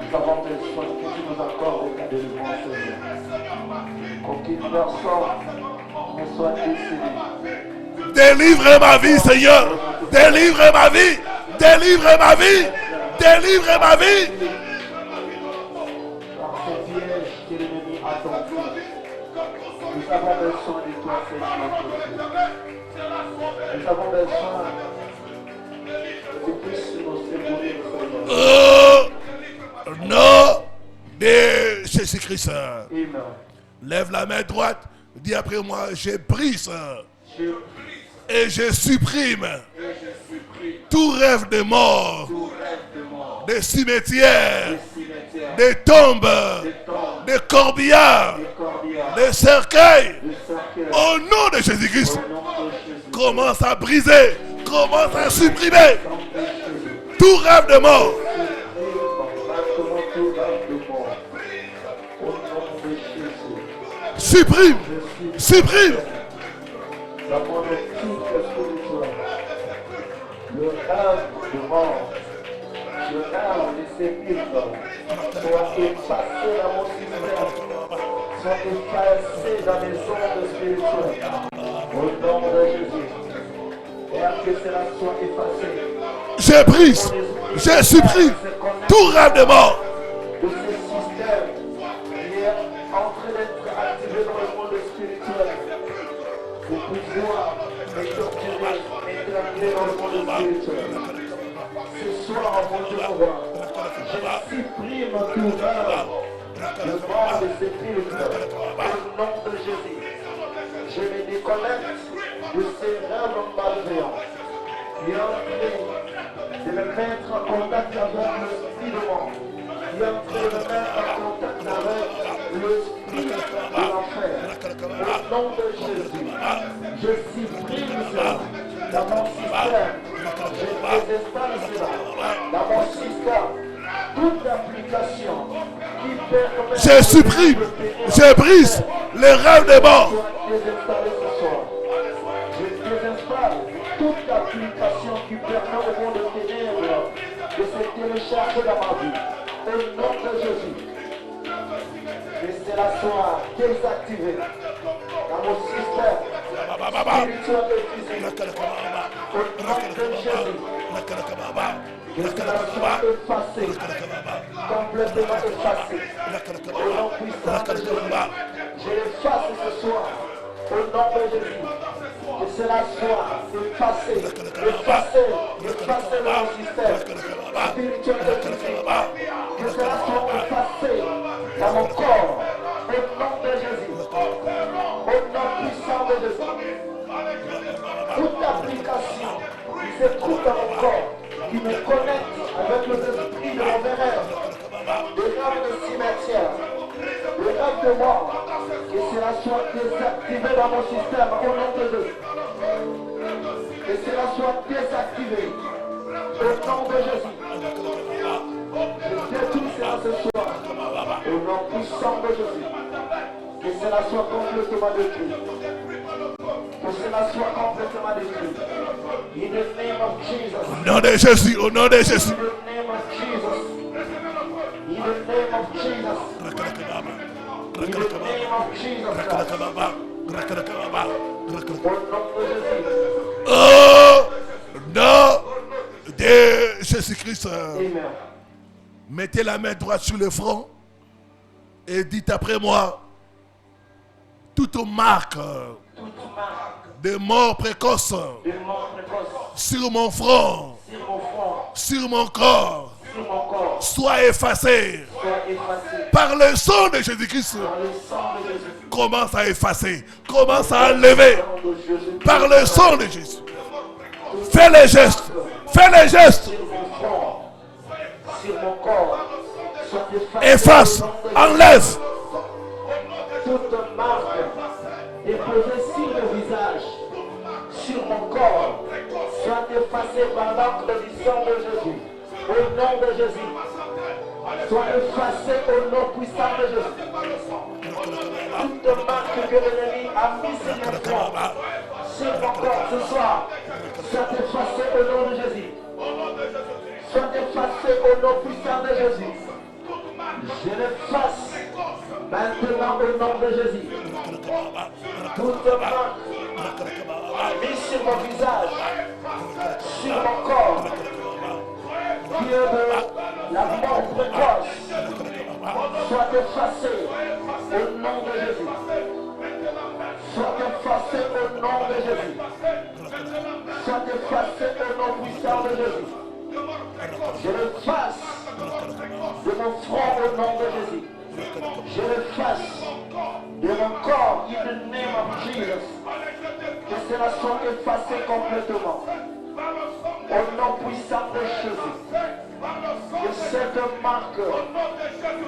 Nous avons besoin que tu nous accordes ta délivrance, Seigneur. Qu'aucune personne ne soit décédée. Délivre ma vie, Seigneur. Délivre ma vie. Délivre ma vie. Délivre ma vie. Par ces pièges que l'ennemi a tentés. Nous avons besoin de toi, Seigneur. Nous avons besoin que tu puisses nous secourir, Seigneur. Au nom de Jésus-Christ. Amen. Lève la main droite. Dis après moi, je brise Je et je supprime tout rêve de mort, tout rêve de mort, de cimetières, des cimetières, des tombes, des tombes, des corbillards, des corbillards, des cercueils. des cercueils. Au nom de Jésus-Christ, Au nom de Jésus. commence à briser, commence à supprimer Au nom de Jésus. tout rêve de mort. Maintenant tout rêve de mort. Au nom de Jésus. Supprime, supprime. La monétique spirituelle, le rêve de mort, le rêve de sépulcre, soit effacé dans mon système, soit effacé dans les ondes spirituelles. Au nom de Jésus. Et que cela soit effacé. Je brise, je supprime tout rêve de mort. De ce système qui est en train d'être activé dans le monde spirituel. Pour pouvoir me torturer, m'étrangler dans le monde spirituel. Ce soir, mon Dieu, je supprime tout rêve, le mort de sépulcre, au nom de Jésus. Je me déconnecte de ces rêves malveillants qui est en train de me mettre en contact avec l'esprit de mort, qui est en train de me mettre en contact avec l'esprit de l'enfer. Au nom de Jésus, je supprime cela dans mon système. Je désinstalle cela dans mon système. Toute application qui permet Je supprime, je brise les rêves de mort. soit désinstallée ce soir. Je désinstalle toute application qui permet au monde de ténèbres de se télécharger dans ma vie. Au nom de Jésus. Que cela soit désactivé dans mon système spirituel et physique. Au nom de Jésus. Que cela soit effacé, complètement effacé. Au nom puissant de Jésus. Je l'efface ce soir. Au nom de Jésus. Que cela soit effacé, effacé, effacé dans mon système spirituel et physique. Que cela soit effacé dans mon corps. Au nom de Jésus. Au nom puissant de Jésus. Toute application qui se trouve dans mon corps, qui me connecte avec le esprit de mauvais rêves, des rêves de cimetière, des rêves de mort, que cela soit désactivé dans mon système au nom de Jésus. Que cela soit désactivé au nom de Jésus. Je détruis cela ce soir au nom puissant de Jésus. Que cela soit complètement détruit. Que cela soit complètement détruit. In the name of Jesus. Au nom de Jésus, au nom de Jésus. In the name of Jesus. In the name of Jesus. In the name of Jesus Christ. Au nom de Jésus. Au nom de Jésus-Christ. Amen. Mettez la main droite sur le front et dites après moi, toute marque Toute marque de mort précoce de mort précoce sur mon front, sur mon front, sur mon corps, sur mon corps, soit effacée soit effacée par le sang de Jésus-Christ. par le sang de Jésus. Commence à effacer, commence à enlever Au nom de Jésus. par le sang de Jésus. Fais les gestes, fais les gestes. Sur mon front, sur mon corps, soit effacée Efface, au nom de Jésus. enlève. Toute marque déposée sur le visage, sur mon corps, soit effacée par l'ordre du sang de Jésus. Au nom de Jésus. Soit effacée au nom puissant de Jésus. Toute marque que l'ennemi a mis sur mon front, sur mon corps ce soir, soit effacée au nom de Jésus. Soit effacée au nom puissant de Jésus. Je l'efface maintenant au nom de Jésus. Toute marque mise sur mon visage, sur mon corps, qui est de la mort précoce, soit effacée au nom de Jésus. Soit effacée au nom de Jésus. Soit effacée au nom puissant de Jésus. Je le fasse de mon front au nom de Jésus. Je le fasse de mon corps in the name of Jesus. Que cela soit effacé complètement. Au nom puissant de Jésus. Que cette marque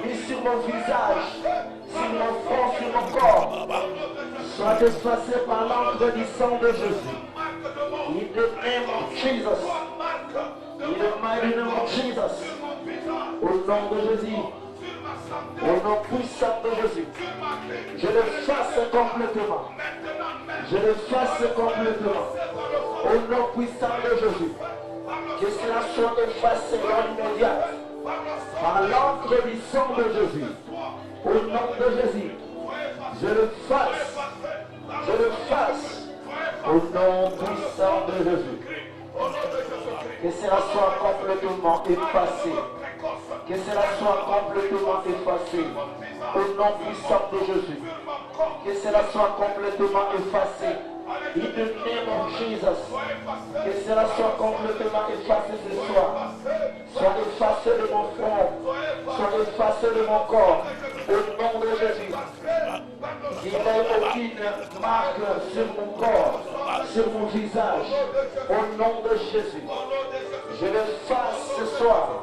mise sur mon visage, sur mon front, sur mon corps, soit effacée par l'encre du sang de Jésus. In the name of Jesus. In the mighty name of Jesus. Au nom de Jésus. Au nom puissant de Jésus. Je le fasse complètement. Je le fasse complètement. Au nom puissant de Jésus. Que cela soit effacé dans l'immédiat. Par l'encre du sang de Jésus. Au nom de Jésus. Je le fasse. Je le fasse. Au nom puissant de Jésus. Que cela soit complètement effacé. Que cela soit complètement effacé. Au nom puissant de Jésus. Que cela soit complètement effacé. In the name of Jesus. Que cela soit complètement effacé ce soir. Soit effacé de mon front. Soit effacé de mon corps. Au nom de Jésus. Qu'il n'y ait aucune marque sur mon corps, sur mon visage. Au nom de Jésus. Je le fasse ce soir.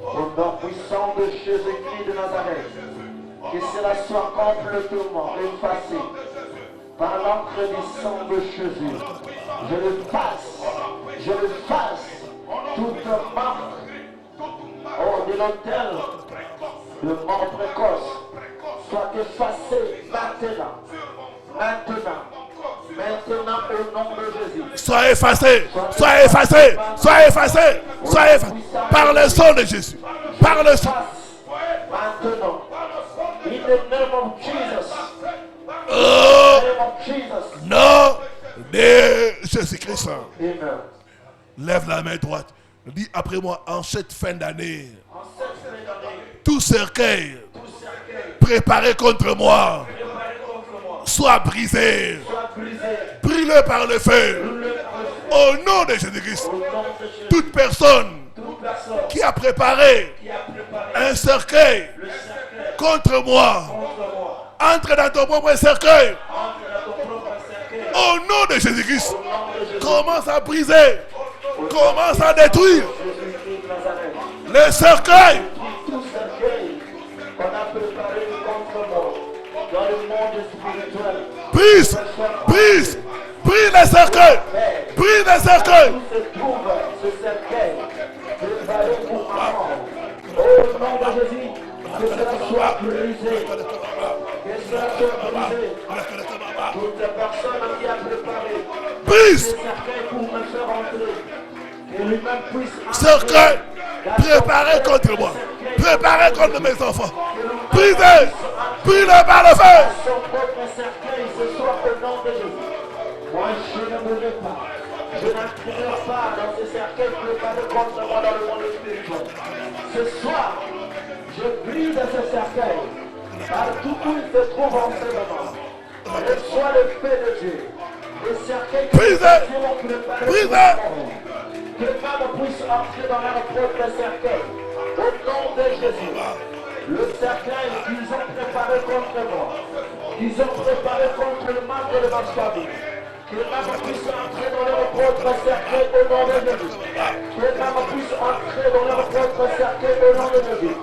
Au nom puissant de Jésus-Christ de Nazareth. Que cela soit complètement effacé. Par l'encre du sang de Jésus. Je le fasse. Je le fasse. Toute marque. Oh, de l'autel de mort précoce. Soit effacée maintenant. Maintenant. Maintenant au nom de Jésus. Sois effacé. Sois effacé. Sois effacé. Sois effacé. Par le sang de Jésus. Par le sang. Maintenant. In the name of Jesus. Oh, nom de Jésus-Christ. Amen. Lève la main droite. Dis après moi, en cette fin d'année, tout cercueil préparé contre moi soit brisé. Brûlé par le feu. Au nom de Jésus-Christ. Toute personne qui a préparé un cercueil contre moi, entre dans ton propre cercueil. Au nom de Jésus-Christ. Commence à briser. Commence à détruire le cercueil. Tout cercueil qu'on a préparé contre moi dans le monde spirituel. Brise. Brise. Brise le cercueil. Brise le cercueil. Où se trouve ce cercueil préparé pour ma mort. Au nom de Jésus. Que cela soit brisé. Que cela soit brisé. Toute personne qui a préparé Brise. ce cercueil pour me faire entrer. Que lui-même puisse Cercueil préparé contre moi. Préparé contre mes enfants. Brisé. Brisé par le feu. son propre cercueil ce soir au nom de Jésus. Moi je ne mourrai pas. Je n'entrerai pas dans ce cercueil préparé contre moi dans le monde spirituel. Ce soir, je brise ce cercueil. Partout où il se trouve en ce moment. Reçois le feu de Dieu. Le cercueil que Brisé. nous avons préparé pour Brisé. le monde. Que femme puisse entrer dans leur propre cercueil. Au nom de Jésus. Le cercueil qu'ils ont préparé contre moi. Qu'ils ont préparé contre le membre de ma famille. Que femme puisse entrer dans leur propre cercueil au nom de Jésus. Que femme puisse entrer dans leur propre cercueil au nom de Jésus.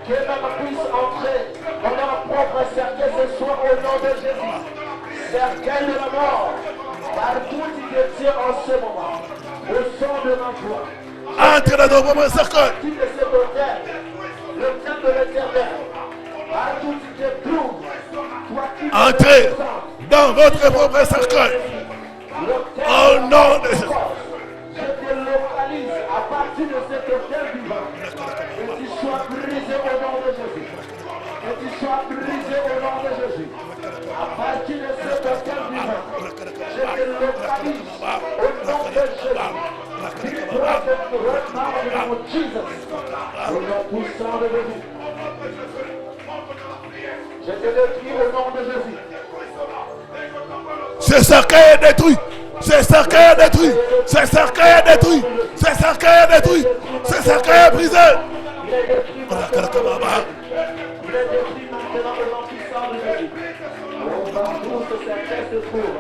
Que femme puisse entrer dans leur propre cercueil ce soir au nom de Jésus. Cercueil de la mort. Partout où tu te tiens en ce moment. Au son de ma voix. Entre dans ton propre cercueil. De cet hôtel, le temps de l'éternel, partout où tu te trouves, toi qui Entrez dans votre propre cercueil. Au nom de Jésus. je te localise à partir de cet hôtel vivant, que tu sois brisé au nom de Jésus. name of Jesus. Au nom puissant de Jésus. Je te détruis au nom de Jésus. Ce cercueil est détruit. Ce cercueil est détruit. Ce cercueil est détruit. Ce cercueil est détruit. Ce cercueil est brisé. Il est détruit maintenant. Il est détruit maintenant au nom puissant de Jésus. Oh, partout ce cercueil se trouve.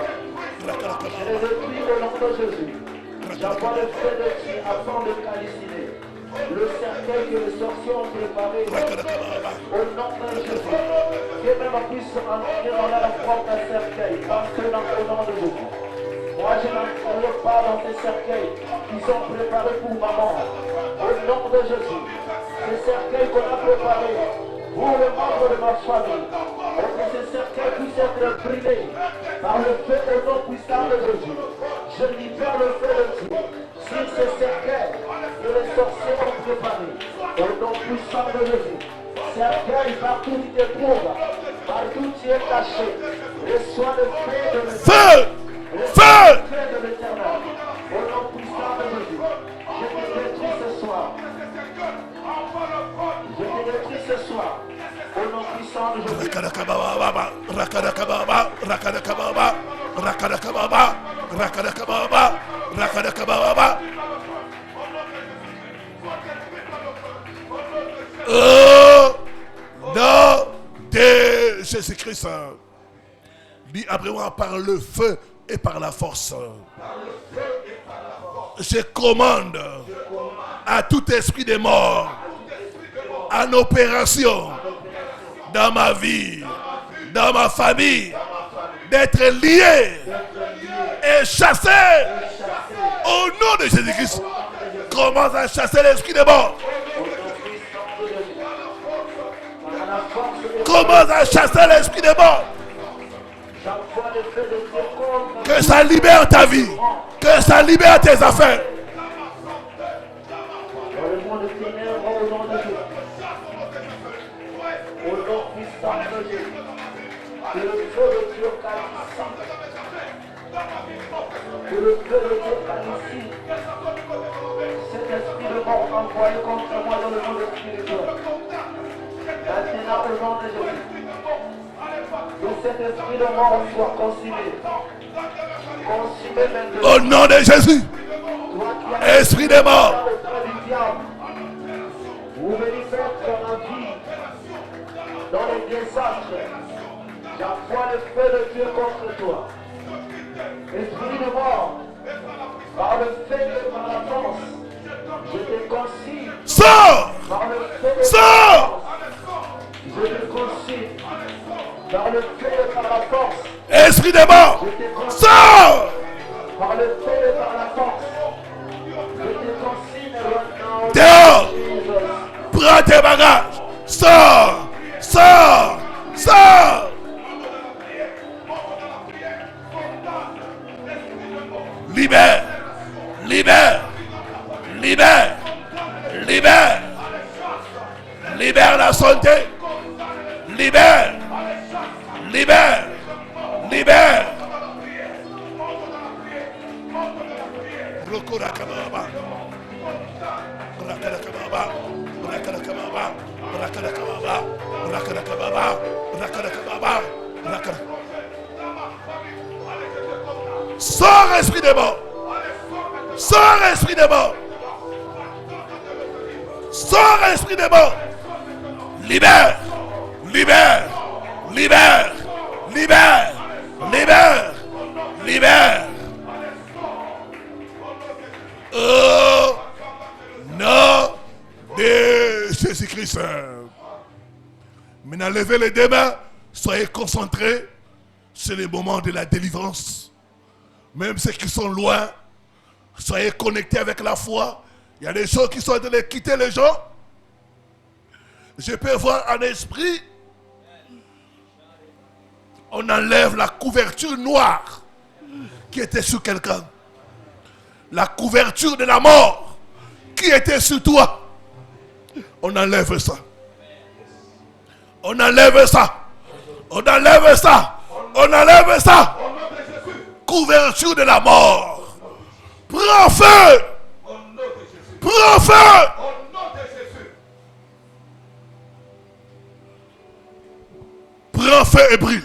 Je les détruis au nom de Jésus. J'envoie le feu de Dieu afin de calciner le cercueil que les sorciers ont préparé au nom de Jésus. Que même puisse entrer dans la porte d'un cercueil, maintenant au nom de Jésus. Moi je n'entrerai pas dans ces cercueils qui sont préparés pour ma mort. Au nom de Jésus. Ces cercueils qu'on a préparés pour les membres de ma famille. Et que ces cercueils puissent être brûlés par le feu au nom puissant de Jésus. Je libère le feu de Dieu sur ces cercueils que les sorciers ont préparés. Au nom puissant de Jésus. Cercueil, partout tu te trouves, partout tu es caché. Reçois le feu de l'éternel. Feu! De l'éternel. Au nom puissant de Jésus. Je te détruis ce soir. Je te détruis ce soir. Au nom puissant de Jésus. Rakadakababa, rakadakababa, rakadakababa, rakadakababa, rakadakababa, rakadakababa. Oh, nom de Jésus-Christ. Dis après moi par le feu et par la force. Je commande à tout esprit de mort en opération dans ma vie, dans ma famille, d'être lié et chassé au nom de Jésus-Christ. Commence à chasser l'esprit de mort. Commence à chasser l'esprit de mort. Que ça libère ta vie. Que ça libère tes affaires. Dans le monde des ténèbres, au nom de Jésus. Au nom puissant de Jésus. Que le feu de Dieu calcine. Que le feu de Dieu calcine. Cet esprit de mort envoyé contre moi dans le monde spirituel. Maintenant, au nom de Jésus. Que cet esprit de mort soit consumé. Consumé maintenant. Au nom de Jésus. Esprit de mort. Vous venez faire ma vie dans les désastres. J'envoie le feu de Dieu contre toi. Esprit de mort, par le feu et par la force, je te consigne. Sors! Par le feu et par la Sors! force, je te consigne. Par le feu et par la force, Esprit de mort. je te consigne. Sors! Par le feu et par la force, je te consigne maintenant. Dehors! Prends tes bagages. Sors! Sors! Sors! Libère! Libère! Libère! Libère! Libère la santé! Libère! Libère! Libère! Rokorakababa. Rakadakababa. Rakadakababa. Rakadakababa. Rakadakababa. Rakadakababa. Sors, esprit de mort! Sors, esprit de mort! Sors, esprit de mort! Libère! Libère! Libère! Libère! Libère! Libère! Au nom de Jésus-Christ. Maintenant, levez les deux mains. Soyez concentrés sur les moments de la délivrance. Même ceux qui sont loin, soyez connectés avec la foi. Il y a des gens qui sont en train de quitter les gens. Je peux voir en esprit, on enlève la couverture noire qui était sur quelqu'un. La couverture de la mort qui était sur toi. On enlève ça. On enlève ça. On enlève ça. On enlève ça. Couverture de la mort. Prends feu. Prends feu. Au nom de Jésus. Prends feu et brille.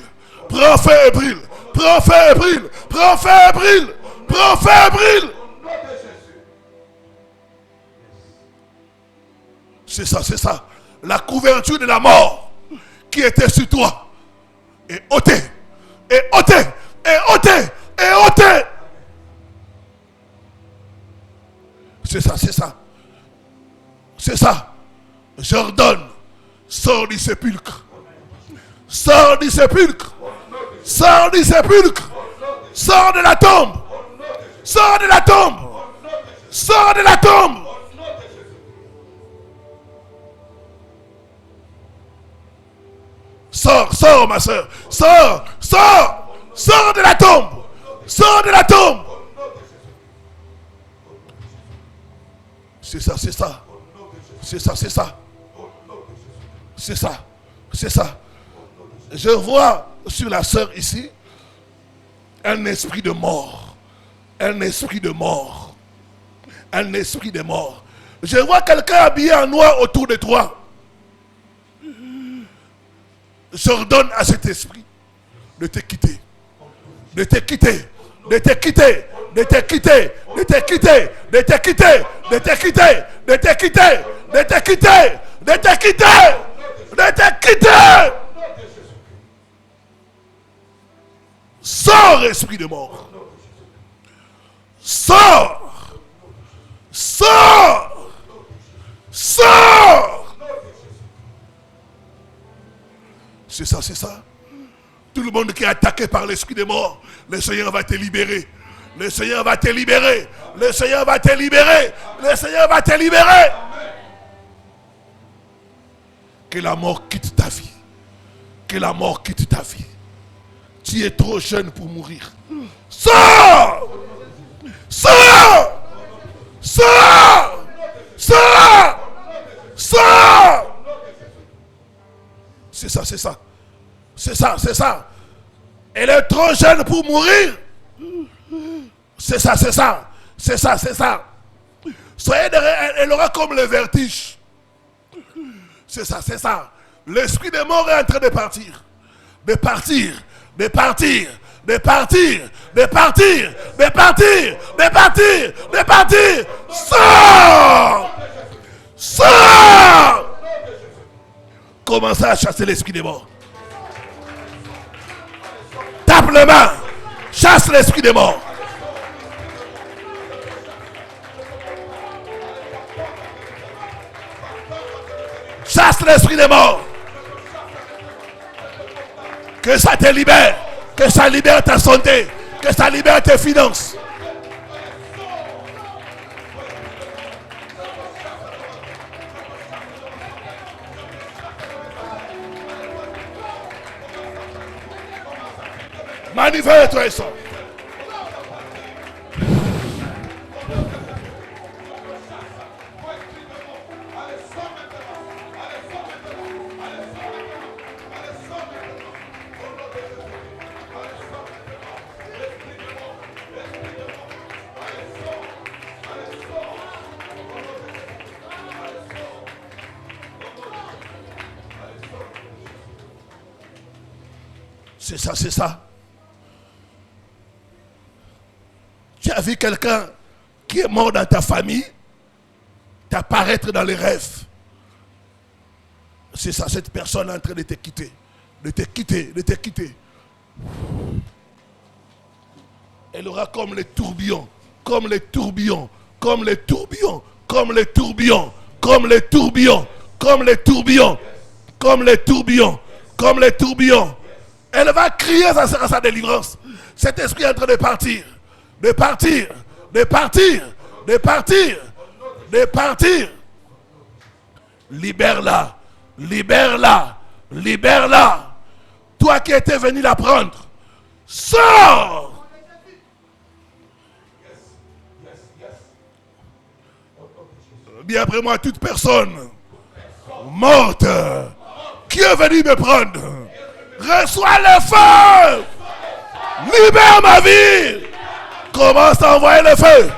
Prends feu et brille. Prends feu et brille. Prends feu et brille. Prends feu et brille. Au nom de Jésus. C'est ça, c'est ça. La couverture de la mort qui était sur toi est ôtée. Et ôtée. Et ôtée. Et ôtée. C'est ça, c'est ça. C'est ça. J'ordonne. Sors du sépulcre. Sors du sépulcre. Sors du sépulcre. Sors de la tombe. Sors de la tombe. Sors de la tombe. Sors, sors ma soeur. Sors, sors. Sors de la tombe. Sors de la tombe. C'est ça, c'est ça. C'est ça, c'est ça. C'est ça. C'est ça. Je vois sur la sœur ici un esprit de mort. Un esprit de mort. Un esprit de mort. Je vois quelqu'un habillé en noir autour de toi. J'ordonne à cet esprit de te quitter. De te quitter. De te quitter. De te quitter. De te quitter. De te quitter. De te quitter. De te quitter. De te quitter. De te quitter. De te quitter. Sors, esprit de mort. Sors. Sors. Sors. C'est ça, c'est ça. Tout le monde qui est attaqué par l'esprit de mort, le Seigneur va te libérer. Le Seigneur va te libérer. Le Seigneur va te libérer. Le Seigneur va te libérer. Que la mort quitte ta vie. Que la mort quitte ta vie. Tu es trop jeune pour mourir. Sors! Sors! Sors! Sors! Sors! C'est ça, c'est ça. C'est ça, c'est ça. Elle est trop jeune pour mourir. C'est ça, c'est ça. C'est ça, c'est ça. Soyez derrière, elle aura comme le vertige. C'est ça, c'est ça. L'esprit de mort est en train de partir. De partir. De partir. De partir. De partir. De partir. De partir. De partir. Sors! Sors! Commencez à chasser l'esprit des morts. Tape les mains. Chasse l'esprit des morts. Chasse l'esprit des morts. Que ça te libère. Que ça libère ta santé. Que ça libère tes finances. Manifeste-toi et sors. C'est ça, c'est ça. Tu as vu quelqu'un qui est mort dans ta famille t'apparaître dans les rêves. C'est ça, cette personne est en train de te quitter. De te quitter, de te quitter. Elle aura comme les tourbillons, comme les tourbillons, comme les tourbillons, comme les tourbillons, comme les tourbillons, comme les tourbillons, comme les tourbillons, comme les tourbillons. Elle va crier, ça sera sa délivrance. Cet esprit est en train de partir. De partir, de partir, de partir, de partir. Libère-la, libère-la, libère-la. Toi qui étais venu la prendre, sors. Bien après moi, toute personne morte qui est venue me prendre, reçois le feu. Libère ma vie. Commence à envoyer le feu.